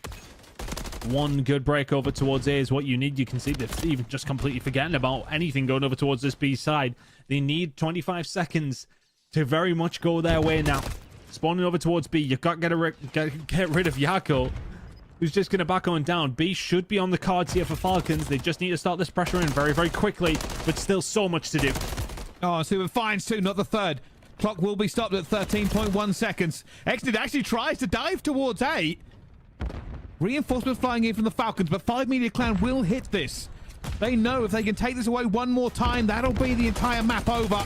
1 good break over towards A is what you need. You can see they're even just completely forgetting about anything going over towards this B side. They need 25 seconds to very much go their way now. Spawning over towards B. You've got to get rid of Yakko, who's just going to back on down. B should be on the cards here for Falcons. They just need to start this pressure in very, very quickly, but still so much to do. Oh, Super finds 2, not the 3rd. Clock will be stopped at 13.1 seconds. Exnid actually tries to dive towards A. Reinforcements flying in from the Falcons, but Fivemedia Clan will hit this. They know if they can take this away one more time, that'll be the entire map over.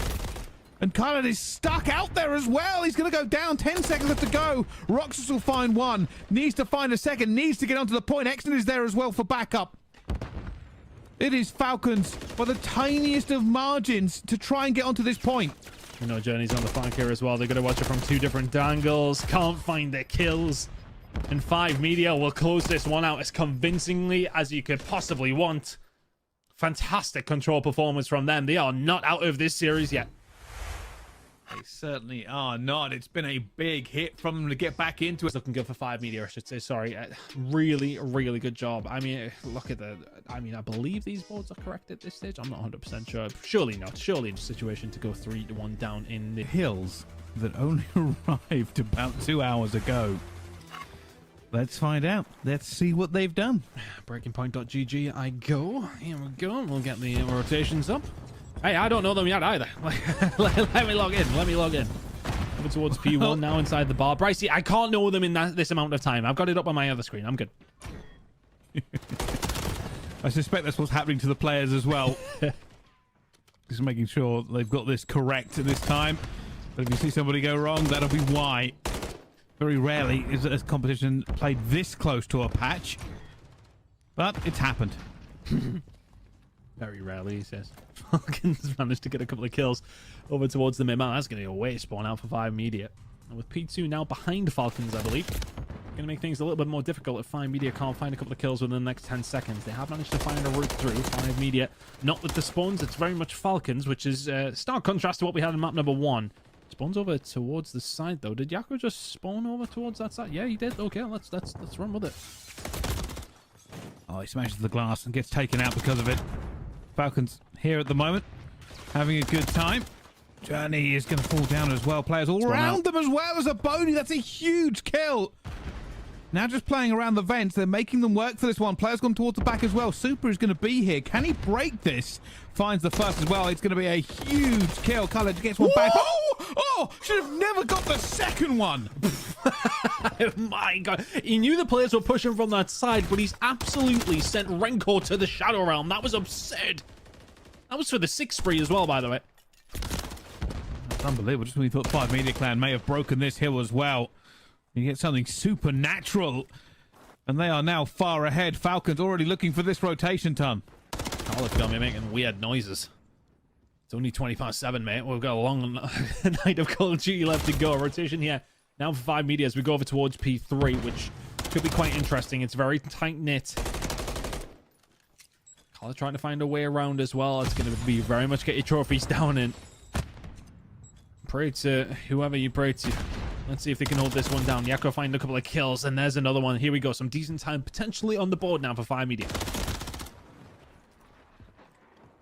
And Khaled is stuck out there as well. He's going to go down. 10 seconds left to go. Roxas will find 1. Needs to find a second. Needs to get onto the point. Exton is there as well for backup. It is Falcons by the tiniest of margins to try and get onto this point. You know, Journey's on the flank here as well. They're going to watch it from 2 different angles. Can't find their kills. And Fivemedia will close this one out as convincingly as you could possibly want. Fantastic control performance from them. They are not out of this series yet. They certainly are not. It's been a big hit from them to get back into it. It's looking good for Fivemedia, I should say. Sorry. Really, really good job. I mean, look at the... I mean, I believe these boards are correct at this stage. I'm not 100% sure. Surely not. Surely in a situation to go 3-1 down in the hills that only arrived about 2 hours ago. Let's find out. Let's see what they've done. Breakingpoint.gg I go. Here we go. We'll get the rotations up. Hey, I don't know them yet either. Let me log in. Let me log in. Over towards P1 now inside the bar. Brycey, I can't know them in this amount of time. I've got it up on my other screen. I'm good. I suspect that's what's happening to the players as well. Just making sure they've got this correct at this time. But if you see somebody go wrong, that'll be why. Very rarely is a competition played this close to a patch. But it's happened. Very rarely, he says. Falcons managed to get a couple of kills over towards the mid-map. That's going to be a way spawn out for Fivemedia. And with P2 now behind Falcons, I believe, going to make things a little bit more difficult if Fivemedia can't find a couple of kills within the next 10 seconds. They have managed to find a route through. Fivemedia, not with the spawns. It's very much Falcons, which is stark contrast to what we had in map number 1. Spawns over towards the side, though. Did Yakko just spawn over towards that side? Yeah, he did. Okay, let's run with it. Oh, he smashes the glass and gets taken out because of it. Falcons here at the moment, having a good time. Journey is going to fall down as well. Players all around them as well as a Boney. That's a huge kill. Now just playing around the vents. They're making them work for this one. Players gone towards the back as well. Super is going to be here. Can he break this? Finds the first as well. It's going to be a huge kill. Khaled gets one back. Oh, should have never got the second one. Oh my god. He knew the players were pushing from that side, but he's absolutely sent Renko to the Shadow Realm. That was absurd. That was for the 6th spree as well, by the way. That's unbelievable. Just when we thought Fivemedia Clan may have broken this hill as well. You get something supernatural. And they are now far ahead. Falcons already looking for this rotation ton. Khaled's got me making weird noises. It's only 20-7, mate. We've got a long night of Call of Duty left to go. Rotation here now for Fivemedia as we go over towards P3, which could be quite interesting. It's very tight-knit. Khaled trying to find a way around as well. It's going to be very much get your trophies down and pray to whoever you pray to. Let's see if they can hold this one down. Yakko find a couple of kills, and there's another one. Here we go. Some decent time potentially on the board now for Fivemedia.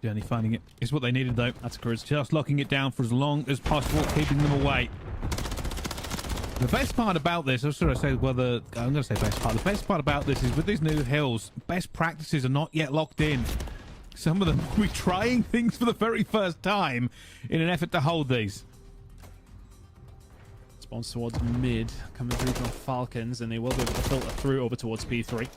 Journey finding it is what they needed, though. That's a cruise. Just locking it down for as long as possible, keeping them away. The best part about this, I'm going to say best part. The best part about this is with these new hills, best practices are not yet locked in. Some of them will be trying things for the very first time in an effort to hold these. Spawns towards mid, coming through from Falcons, and they will be able to filter through over towards P3.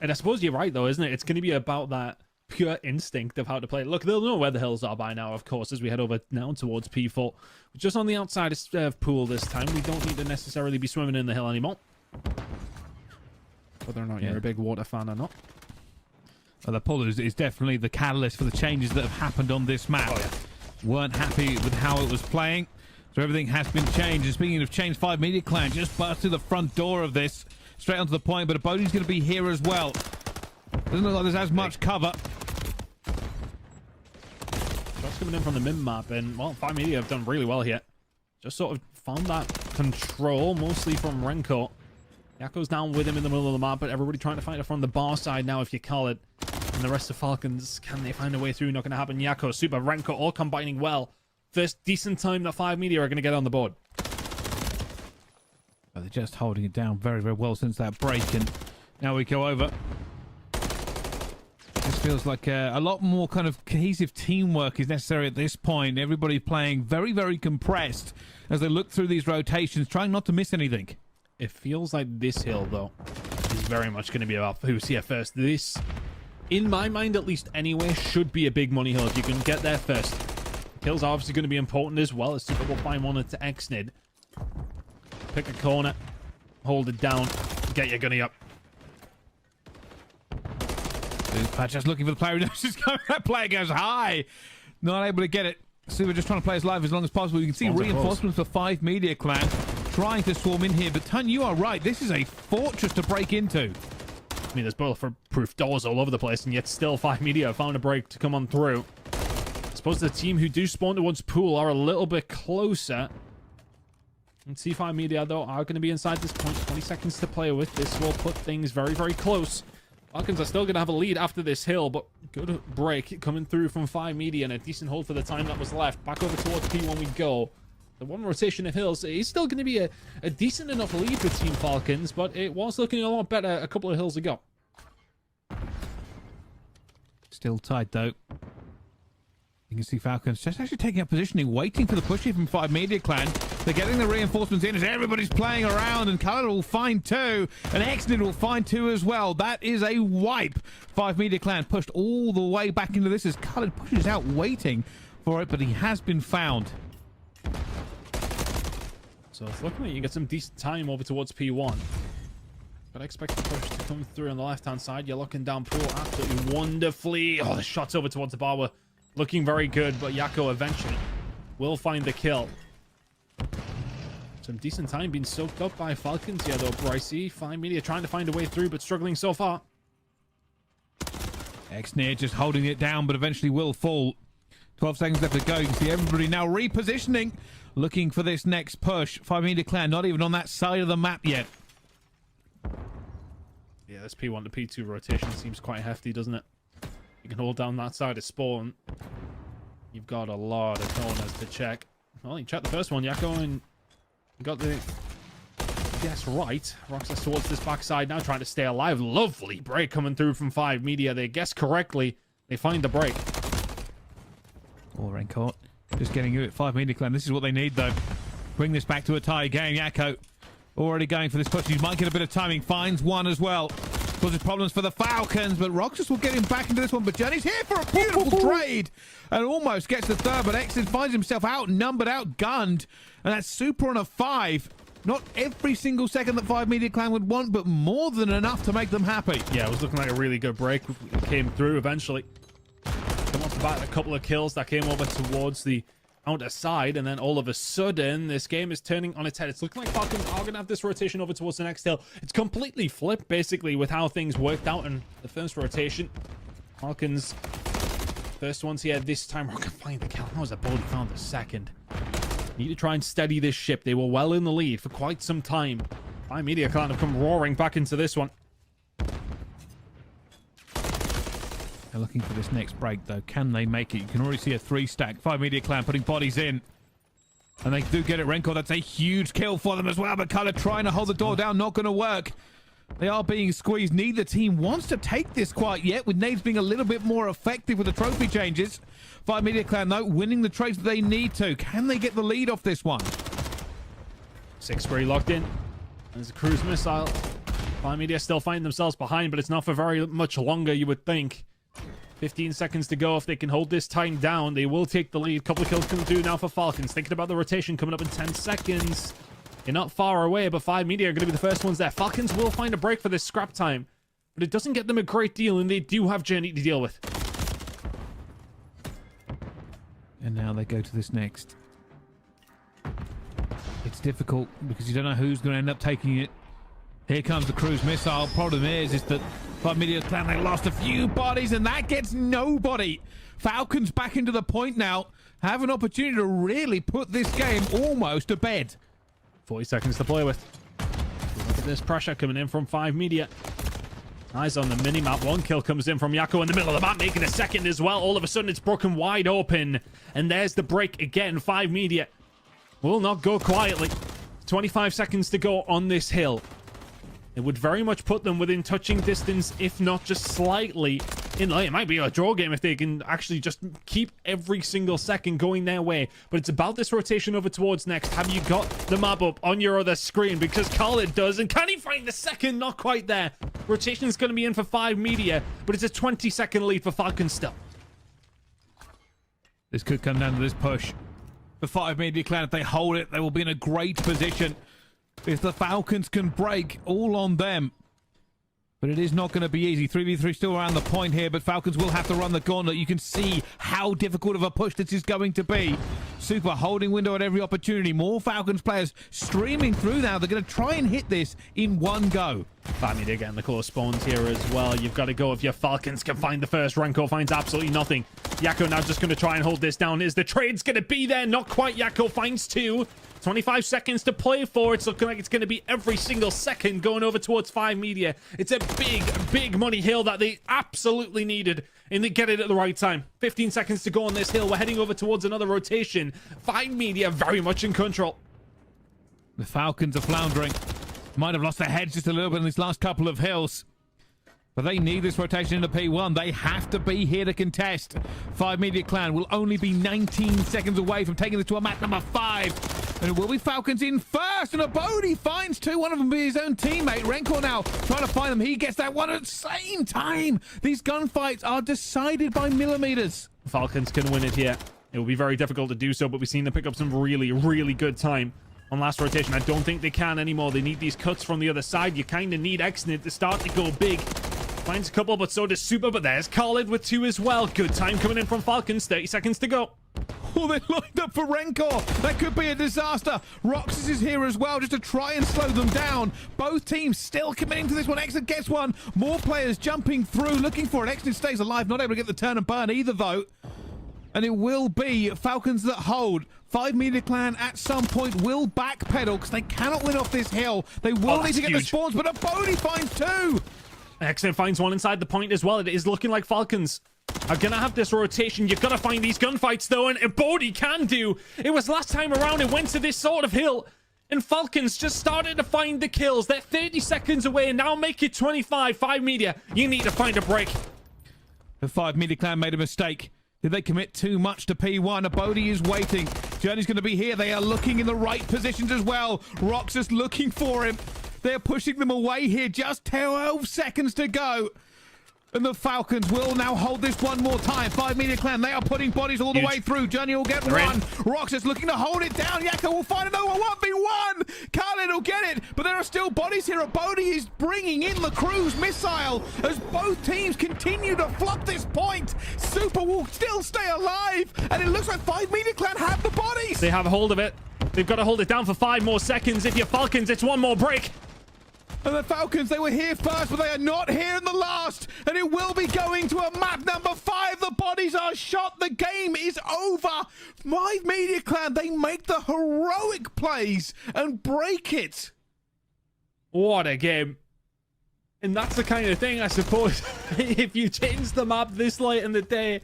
And I suppose you're right, though, isn't it? It's going to be about that pure instinct of how to play. Look, they'll know where the hills are by now, of course, as we head over now towards P4. We're just on the outside of pool this time. We don't need to necessarily be swimming in the hill anymore. Whether or not you're a big water fan or not. Well, the pool is definitely the catalyst for the changes that have happened on this map. Oh, yeah. Weren't happy with how it was playing, so everything has been changed. And speaking of change, Fivemedia Clan just burst through the front door of this, straight onto the point, but Bodie's going to be here as well. Doesn't look like there's as much cover. Shots coming in from the mid-map, and, well, Fivemedia have done really well here. Just sort of found that control, mostly from Renko. Yakko's down with him in the middle of the map, but everybody trying to fight it from the bar side now, if you call it. And the rest of Falcons, can they find a way through? Not going to happen. Yakko, Super, Renko, all combining well. First decent time that Fivemedia are going to get on the board. They're just holding it down very, very well since that break, and now we go over. This feels like a lot more kind of cohesive teamwork is necessary at this point. Everybody playing very, very compressed as they look through these rotations, trying not to miss anything. It feels like this hill, though, is very much going to be about who's here first. This, in my mind at least anyway, should be a big money hill if you can get there first. Kills are obviously going to be important as well, as Super will find one to Xnid. Pick a corner, hold it down, get your gunny up. Super just looking for the player who knows he's going. That player goes high. Not able to get it. Super just trying to play his life as long as possible. You can see reinforcements for Fivemedia Clan trying to swarm in here. But Tun, you are right. This is a fortress to break into. I mean, there's bulletproof doors all over the place, and yet still Fivemedia found a break to come on through. I suppose the team who do spawn towards pool are a little bit closer. And Fivemedia, though, are going to be inside this point. 20 seconds to play with. This will put things very, very close. Falcons are still going to have a lead after this hill, but good break coming through from Fivemedia and a decent hold for the time that was left. Back over towards P1 we go. The one rotation of hills is still going to be a decent enough lead for Team Falcons, but it was looking a lot better a couple of hills ago. Still tight, though. You can see Falcons just actually taking up positioning, waiting for the push here from Fivemedia Clan. They're getting the reinforcements in as everybody's playing around, and Khaled will find two, and Xnid will find two as well. That is a wipe. Fivemedia Clan pushed all the way back into this as Khaled pushes out waiting for it, but he has been found. So it's looking like you get some decent time over towards P1. But I expect the push to come through on the left-hand side. You're locking down Pool absolutely wonderfully. Oh, the shots over towards the bar were looking very good, but Yakko eventually will find the kill. Some decent time being soaked up by Falcons here, though, Brycey. Fivemedia trying to find a way through, but struggling so far. X-Near just holding it down, but eventually will fall. 12 seconds left to go. You can see everybody now repositioning, looking for this next push. Fivemedia Clan not even on that side of the map yet. Yeah, this P1 to P2 rotation seems quite hefty, doesn't it? You can hold down that side of spawn. You've got a lot of corners to check. Well, you checked the first one, Yakko, and you got the guess right. Roxas towards this backside now, trying to stay alive. Lovely break coming through from Fivemedia. They guess correctly. They find the break. Oh, Rencourt just getting you at Fivemedia Clan. This is what they need, though. Bring this back to a tie game. Yakko already going for this push. He might get a bit of timing. Finds one as well. Causes problems for the Falcons, but Roxas will get him back into this one. But Journey's here for a beautiful trade and almost gets the third, but Exit finds himself outnumbered, outgunned, and that's super on a 5. Not every single second that Fivemedia Clan would want, but more than enough to make them happy. Yeah, it was looking like a really good break. It came through eventually. Come off the back, a couple of kills that came over towards the outer side, and then all of a sudden this game is turning on its head. It's looking like Falcons are gonna have this rotation over towards the next hill. It's completely flipped basically with how things worked out in the first rotation. Falcons first ones here this time. Rock can find the kill. That was a ball he found the second. Need to try and steady this ship. They were well in the lead for quite some time. Fivemedia Clan have come roaring back into this one. They're looking for this next break, though. Can they make it? You can already see a 3-stack. Fivemedia Clan putting bodies in. And they do get it. Renko, that's a huge kill for them as well. But Color trying to hold the door down. Not going to work. They are being squeezed. Neither team wants to take this quite yet, with nades being a little bit more effective with the trophy changes. Fivemedia Clan, though, winning the trades that they need to. Can they get the lead off this one? 6-3 locked in. There's a cruise missile. Fivemedia still finding themselves behind, but it's not for very much longer, you would think. 15 seconds to go. If they can hold this time down, they will take the lead. Couple of kills coming through now for Falcons. Thinking about the rotation coming up in 10 seconds. You're not far away, but Fivemedia are going to be the first ones there. Falcons will find a break for this scrap time, but it doesn't get them a great deal, and they do have Journey to deal with. And now they go to this next. It's difficult because you don't know who's going to end up taking it. Here comes the cruise missile. Problem is that Fivemedia Clan, they lost a few bodies, and that gets nobody. Falcons back into the point now. Have an opportunity to really put this game almost to bed. 40 seconds to play with. Look at this pressure coming in from Fivemedia. Eyes on the mini-map. One kill comes in from Yakko in the middle of the map, making a second as well. All of a sudden, it's broken wide open. And there's the break again. Fivemedia will not go quietly. 25 seconds to go on this hill. It would very much put them within touching distance, if not just slightly. It might be a draw game if they can actually just keep every single second going their way. But it's about this rotation over towards next. Have you got the map up on your other screen? Because Khalid does. And can he find the second? Not quite there. Rotation is going to be in for Fivemedia, but it's a 20-second lead for Falcons still. This could come down to this push. The Fivemedia Clan, if they hold it, they will be in a great position. If the Falcons can break, all on them. But it is not going to be easy. 3v3 still around the point here, but Falcons will have to run the gauntlet. You can see how difficult of a push this is going to be. Super holding window at every opportunity. More Falcons players streaming through now. They're going to try and hit this in one go. Fivemedia getting the close spawns here as well. You've got to go if your Falcons can find the first. Renko finds absolutely nothing. Yakko now just going to try and hold this down. Is the trade's going to be there? Not quite. Yakko finds 2. 25 seconds to play for. It's looking like it's going to be every single second going over towards Fivemedia. It's a big, big money hill that they absolutely needed, and they get it at the right time. 15 seconds to go on this hill. We're heading over towards another rotation. Fivemedia very much in control. The Falcons are floundering. Might have lost their heads just a little bit in these last couple of hills. But they need this rotation into P1. They have to be here to contest. Fivemedia Clan will only be 19 seconds away from taking this to a map number 5. And it will be Falcons in first. And Abodi finds 2. One of them be his own teammate. Renkor now trying to find them. He gets that one at the same time. These gunfights are decided by millimeters. Falcons can win it here. It will be very difficult to do so, but we've seen them pick up some really, really good time. on last rotation. I don't think they can anymore. They need these cuts from the other side. You kind of need Exnid to start to go big. Finds a couple, but so does Super. But there's Khalid with 2 as well. Good time coming in from Falcons. 30 seconds to go. Oh, they lined up for Rencor. That could be a disaster. Roxas is here as well just to try and slow them down. Both teams still committing to this one. Exit gets one. More players jumping through, looking for it. Exit stays alive, not able to get the turn and burn either, though. And it will be Falcons that hold. Fivemedia Clan at some point will backpedal because they cannot win off this hill. They will need to get the spawns, but a Bodhi finds 2. Exnid finds 1 inside the point as well. It is looking like Falcons are gonna have this rotation. You've got to find these gunfights though, and Bodhi can do. It was last time around it went to this sort of hill, and Falcons just started to find the kills. They're 30 seconds away, and now make it 25. Fivemedia, you need to find a break. The Fivemedia Clan made a mistake. Did they commit too much to P1? A Bodhi is waiting. Journey's going to be here. They are looking in the right positions as well. Roxas looking for him. They're pushing them away here. Just 12 seconds to go. And the Falcons will now hold this one more time. Fivemedia Clan, they are putting bodies all the way through. Journey will get one. Roxas looking to hold it down. Yakko will find another 1v1. Khalid will get it, but there are still bodies here. Bodhi is bringing in the cruise missile as both teams continue to flop this point. Super will still stay alive, and it looks like Fivemedia Clan have the bodies. They have a hold of it. They've got to hold it down for 5 more seconds. If you're Falcons, it's 1 more break. And the Falcons, they were here first, but they are not here in the last. And it will be going to a map number 5. The bodies are shot. The game is over. Fivemedia Clan, they make the heroic plays and break it. What a game. And that's the kind of thing, I suppose, if you change the map this late in the day,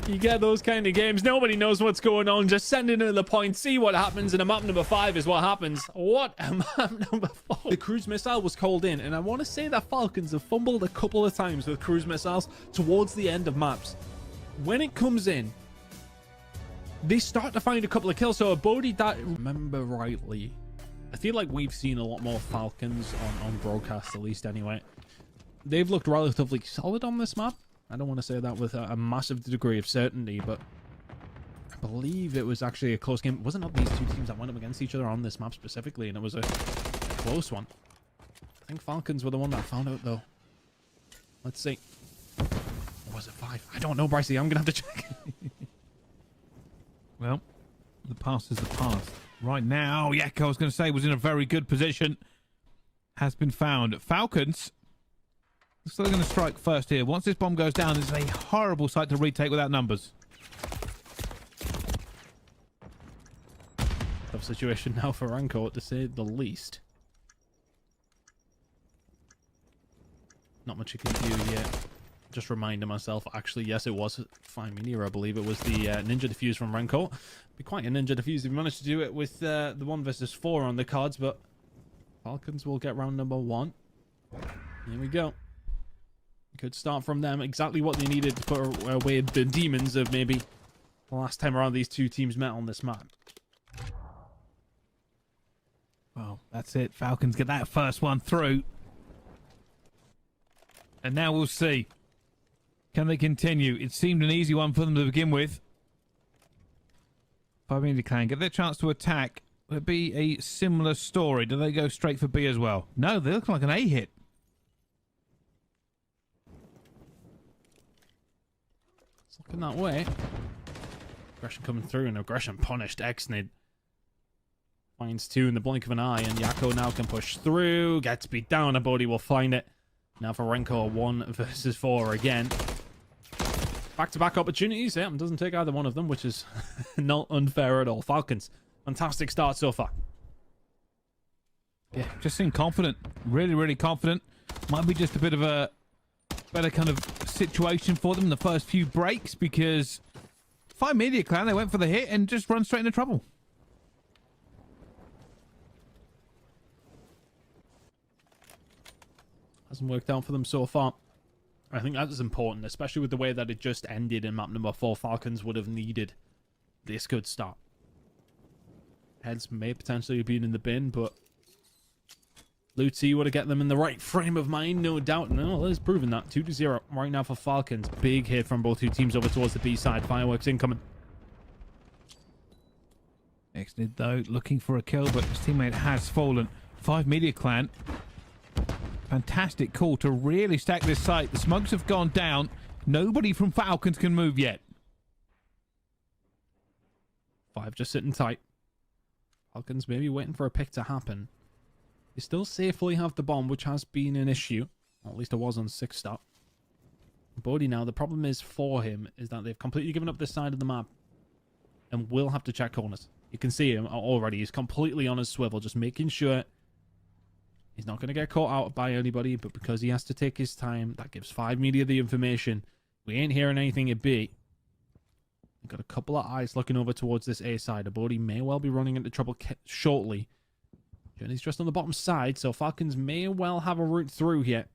you get those kind of games. Nobody knows what's going on. Just send it to the point, see what happens, and a map number 5 is what happens. What a map number 4. The cruise missile was called in, and I want to say that Falcons have fumbled a couple of times with cruise missiles towards the end of maps. When it comes in, they start to find a couple of kills. So a Bodhi that, remember rightly, I feel like we've seen a lot more Falcons on broadcast, at least anyway. They've looked relatively solid on this map. I don't want to say that with a massive degree of certainty, but I believe it was actually a close game. Was it not these two teams that went up against each other on this map specifically, and it was a close one? I think Falcons were the one that found out, though. Let's see. Or was it 5? I don't know, Brycey. I'm going to have to check. Well, the past is the past. Right now, Yakko, I was going to say, was in a very good position. Has been found. Falcons... So they're going to strike first here. Once this bomb goes down, it's a horrible site to retake without numbers. Tough situation now for Ranko, to say the least. Not much you can do yet. Just reminding myself, actually, yes, it was Fivemedia, I believe. It was the ninja defuse from Ranko. Be quite a ninja defuse if you managed to do it with the 1 versus 4 on the cards, but Falcons will get round number 1. Here we go. Good start from them. Exactly what they needed to put away the demons of maybe the last time around these two teams met on this map. Well, that's it. Falcons get that first one through. And now we'll see. Can they continue? It seemed an easy one for them to begin with. Fivemedia Clan get their chance to attack. Will it be a similar story? Do they go straight for B as well? No, they look like an A hit. Looking that way. Aggression coming through, and aggression punished. Exnid finds 2 in the blink of an eye, and Yakko now can push through. Gets beat down, and Bodhi will find it. Now for Renko, 1 versus 4 again. Back-to-back opportunities. Yeah, doesn't take either one of them, which is not unfair at all. Falcons, fantastic start so far. Yeah, just seem confident. Really, really confident. Might be just a bit of a better kind of situation for them in the first few breaks, because Fivemedia Clan, they went for the hit and just run straight into trouble. Hasn't worked out for them so far. I think that is important, especially with the way that it just ended in map number 4. Falcons would have needed this good start. Heads may potentially have been in the bin, but Lucy would have get them in the right frame of mind, no doubt. No, that is proven that. 2-0 right now for Falcons. Big hit from both two teams over towards the B side. Fireworks incoming. Exnid, though, looking for a kill, but his teammate has fallen. Fivemedia clan. Fantastic call to really stack this site. The smokes have gone down. Nobody from Falcons can move yet. Five just sitting tight. Falcons maybe waiting for a pick to happen. They still safely have the bomb, which has been an issue. Or at least it was on 6-stop. Bodie now, the problem is for him is that they've completely given up this side of the map and will have to check corners. You can see him already. He's completely on his swivel, just making sure he's not going to get caught out by anybody, but because he has to take his time, that gives Fivemedia the information. We ain't hearing anything at B. We've got a couple of eyes looking over towards this A side. Bodie may well be running into trouble shortly. Journey's just on the bottom side, so Falcons may well have a route through here.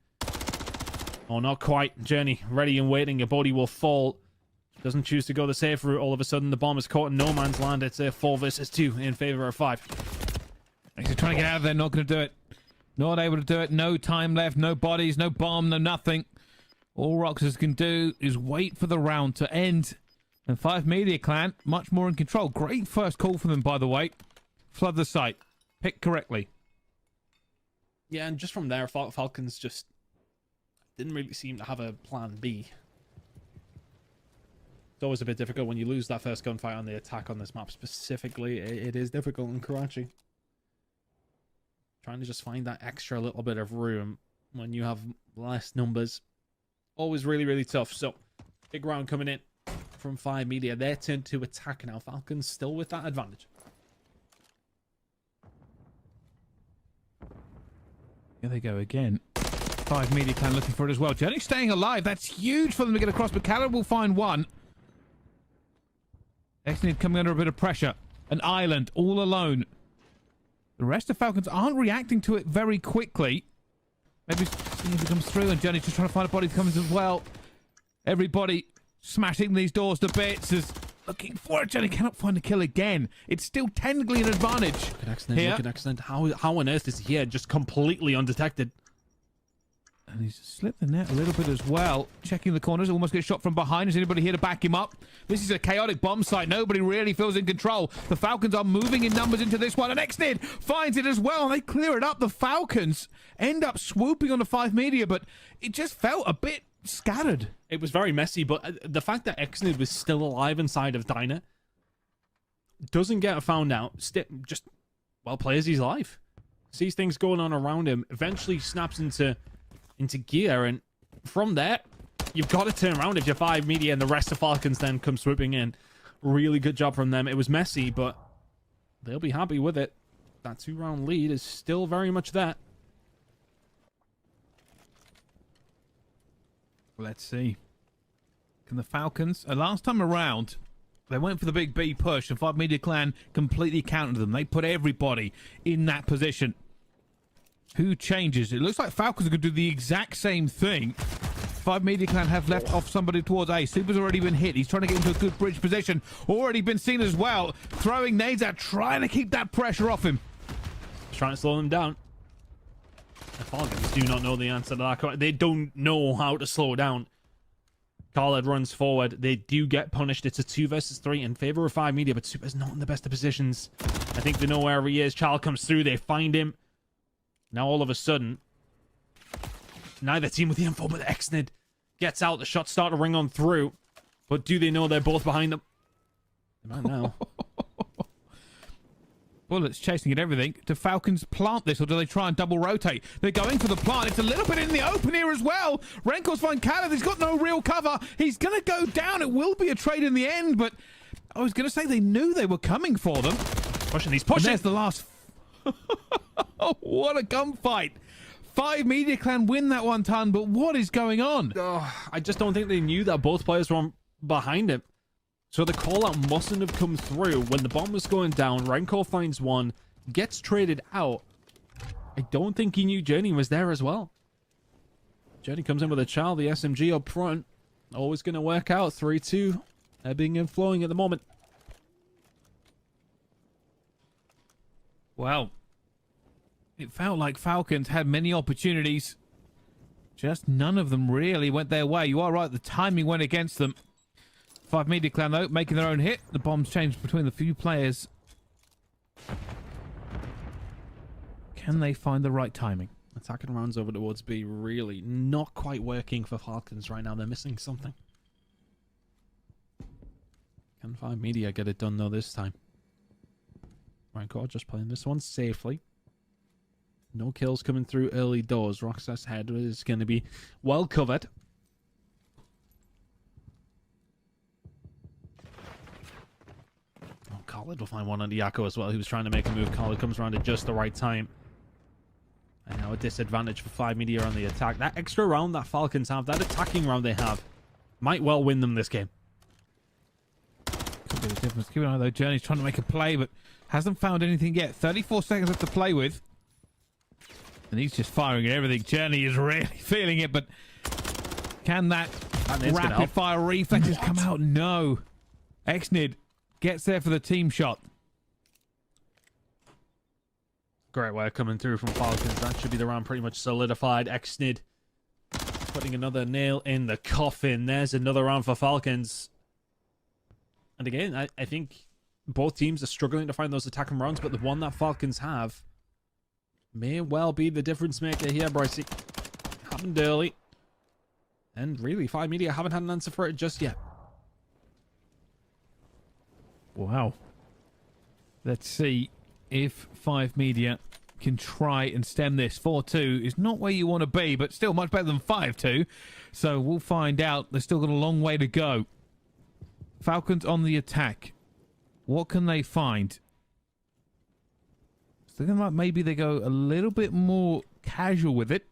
Oh, not quite. Journey ready and waiting. Bodie will fall. Doesn't choose to go the safe route. All of a sudden, the bomb is caught in no man's land. It's a 4 versus 2 in favor of 5. He's trying to get out of there. Not going to do it. Not able to do it. No time left. No bodies. No bomb. No nothing. All Roxas can do is wait for the round to end. And Fivemedia clan, much more in control. Great first call for them, by the way. Flood the site. Pick correctly. Yeah, and just from there, Falcons just didn't really seem to have a plan B. It's always a bit difficult when you lose that first gunfight on the attack on this map specifically. It is difficult in Karachi. Trying to just find that extra little bit of room when you have less numbers. Always really, really tough. So, big round coming in from Fivemedia. Their turn to attack now. Falcons still with that advantage. Here they go again. Fivemedia clan looking for it as well. Journey staying alive. That's huge for them to get across, but Caleb will find one. Exnid coming under a bit of pressure. An island all alone. The rest of Falcons aren't reacting to it very quickly. Maybe seeing if it comes through, and Journey's just trying to find a body that comes as well. Everybody smashing these doors to bits is looking for it. Journey cannot find a kill again. It's still technically an advantage. Look at Exnid, look at Exnid. How on earth is he here just completely undetected? And he's slipped the net a little bit as well. Checking the corners, almost gets shot from behind. Is anybody here to back him up? This is a chaotic bomb site. Nobody really feels in control. The Falcons are moving in numbers into this one. And Exnid finds it as well. They clear it up. The Falcons end up swooping on the Fivemedia, but it just felt a bit scattered. It was very messy, but the fact that Exnid was still alive inside of Diner doesn't get found out. Just, well, plays his life. Sees things going on around him. Eventually snaps into gear, and from there you've got to turn around if you're Fivemedia, and the rest of Falcons then come swooping in. Really good job from them. It was messy, but they'll be happy with it. That 2-round lead is still very much there. Let's see. Can the Falcons, last time around they went for the big B push, and Fivemedia clan completely countered them. They put everybody in that position. Who changes? It looks like Falcons are going to do the exact same thing. Fivemedia clan have left off somebody towards A. Super's already been hit. He's trying to get into a good bridge position. Already been seen as well. Throwing nades out, trying to keep that pressure off him. Trying to slow them down. The Falcons do not know the answer to that. They don't know how to slow down. Khaled runs forward. They do get punished. It's a 2 versus 3 in favor of Fivemedia, but Super's not in the best of positions. I think they know where he is. Child comes through. They find him. Now all of a sudden, neither team with the info, but Exnid gets out. The shots start to ring on through. But do they know they're both behind them? They might now. Bullets chasing at everything. Do Falcons plant this, or do they try and double rotate? They're going for the plant. It's a little bit in the open here as well. Renkor's find Khaled. He's got no real cover. He's going to go down. It will be a trade in the end, but I was going to say they knew they were coming for them. Pushing. He's pushing. And there's the last... What a gunfight. Fivemedia clan win that one ton, but what is going on? I just don't think they knew that both players were behind him. So the call-out mustn't have come through. When the bomb was going down, Renkor finds one, gets traded out. I don't think he knew Journey was there as well. Journey comes in with a child, the SMG up front. Always going to work out. 3-2. Ebbing and flowing at the moment. Well, it felt like Falcons had many opportunities. Just none of them really went their way. You are right, the timing went against them. Fivemedia clan, though, making their own hit. The bombs changed between the few players Can they find the right timing? Attacking rounds over towards B really not quite working for Falcons right now. They're missing something. Can Fivemedia get it done though this time? Rancor just playing this one safely. No kills coming through early doors. Roxas head is going to be well covered. Oh, Khalid will find one on the Yakko as well. He was trying to make a move. Khalid comes around at just the right time. And now a disadvantage for Fivemedia on the attack. That extra round that Falcons have, that attacking round they have, might well win them this game. Could be the difference. Keep an eye on though. Journey's trying to make a play, but hasn't found anything yet. 34 seconds left to play with. And he's just firing at everything. Journey is really feeling it, but can that rapid fire reflexes come out? No. Xnid gets there for the team shot. Great work coming through from Falcons. That should be the round pretty much solidified. Xnid putting another nail in the coffin. There's another round for Falcons. And again, I think both teams are struggling to find those attacking rounds, but the one that Falcons have may well be the difference maker here, Brycey. Happened early. And really, Fivemedia haven't had an answer for it just yet. Wow. Let's see if Fivemedia can try and stem this. 4-2 is not where you want to be, but still much better than 5-2. So we'll find out. They've still got a long way to go. Falcons on the attack. What can they find? So looking like maybe they go a little bit more casual with it.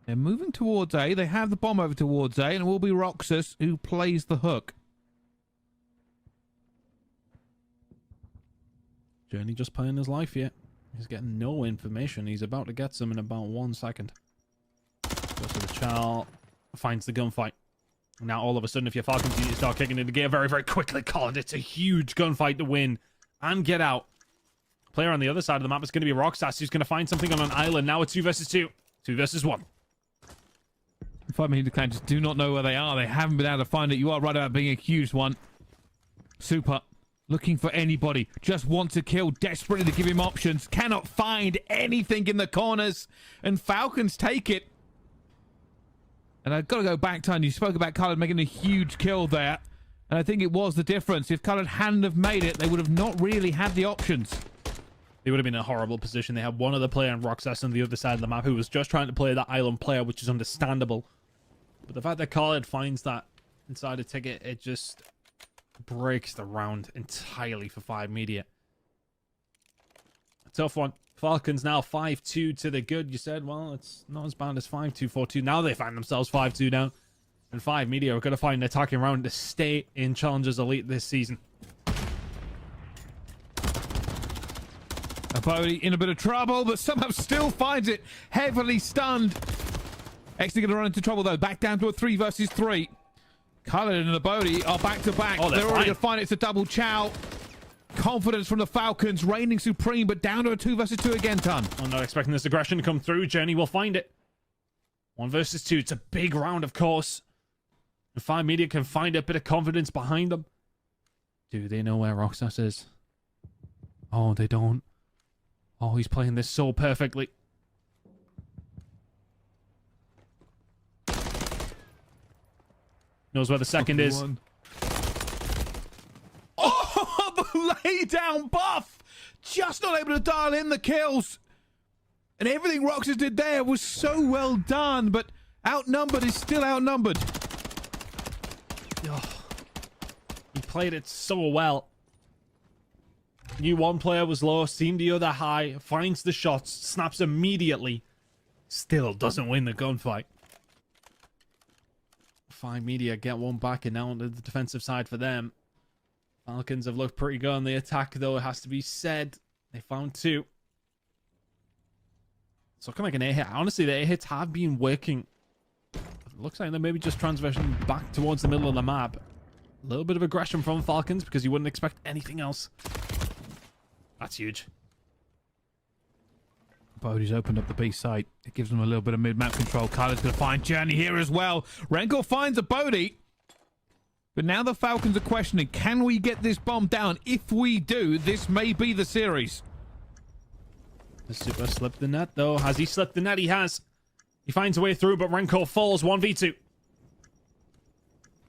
They're moving towards A. They have the bomb over towards A, and it will be Roxas who plays the hook. Journey just playing his life here. He's getting no information. He's about to get some in about 1 second. Goes to the chow. Finds the gunfight. Now all of a sudden, if you're Falcons, you start kicking into gear very, very quickly. Colin, it's a huge gunfight to win and get out. Player on the other side of the map is going to be Roxas, who's going to find something on an island. Now it's 2 versus 2. 2 versus 1. Fivemedia clan just do not know where they are. They haven't been able to find it. You are right about being a huge one. Super. Looking for anybody. Just wants to kill desperately to give him options. Cannot find anything in the corners. And Falcons take it. And I've got to go back, Tony. You spoke about Khalid making a huge kill there. And I think it was the difference. If Khalid hadn't have made it, they would have not really had the options. They would have been in a horrible position. They had one other player on Roxas on the other side of the map who was just trying to play that island player, which is understandable. But the fact that Khalid finds that inside a ticket, it just breaks the round entirely for Fivemedia. A tough one. Falcons now 5-2 to the good. You said, well, it's not as bad as 5-2, 4-2. Now they find themselves 5-2 down. And Fivemedia are going to find an attacking round to stay in Challengers Elite this season. Bodhi in a bit of trouble, but somehow still finds it. Heavily stunned. Xnid going to run into trouble, though. Back down to a 3 versus 3. Khalid and Bodhi are back to back. Oh, they're already going to find it's a double chow. Confidence from the Falcons, reigning supreme, but down to a 2 versus 2 again, Ton. I'm not expecting this aggression to come through. Journey will find it. 1 versus 2. It's a big round, of course. And Fivemedia can find a bit of confidence behind them. Do they know where Roxas is? Oh, they don't. Oh, he's playing this so perfectly. Knows where the second is. Oh, the lay down buff! Just not able to dial in the kills. And everything Roxas did there was so well done, but outnumbered is still outnumbered. Oh, he played it so well. Knew one player was low, seen the other high, finds the shots, snaps immediately. Still doesn't win the gunfight. Fivemedia get one back and now on the defensive side for them. Falcons have looked pretty good on the attack, though, it has to be said. They found 2. It's looking like an A hit. Honestly, the A hits have been working. It looks like they're maybe just transitioning back towards the middle of the map. A little bit of aggression from Falcons because you wouldn't expect anything else. That's huge. Bodhi's opened up the B site. It gives them a little bit of mid-map control. Khalid's going to find Journey here as well. Rancor finds a Bodhi. But now the Falcons are questioning, can we get this bomb down? If we do, this may be the series. The Super slipped the net, though. Has he slipped the net? He has. He finds a way through, but Renko falls 1v2.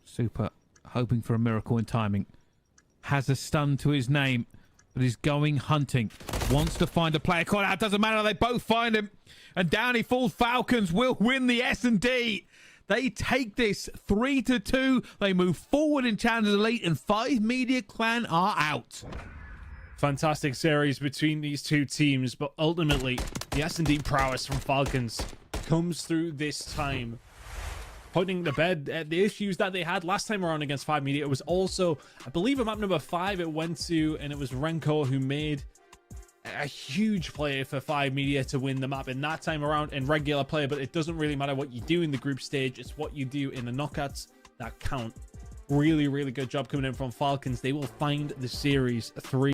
Super hoping for a miracle in timing. Has a stun to his name, but he's going hunting. Wants to find a player call out. Doesn't matter. They both find him. And down he falls. Falcons will win the S&D. They take this 3-2. They move forward in Challenge Elite, and Fivemedia Clan are out. Fantastic series between these two teams, but ultimately the S&D prowess from Falcons comes through this time, putting to bed the issues that they had last time around against Fivemedia. It was also, I believe, at map number 5 it went to, and it was Renko who made a huge play for Fivemedia to win the map in that time around in regular play. But it doesn't really matter what you do in the group stage, it's what you do in the knockouts that count. Really, really good job coming in from Falcons. They will find the series 3.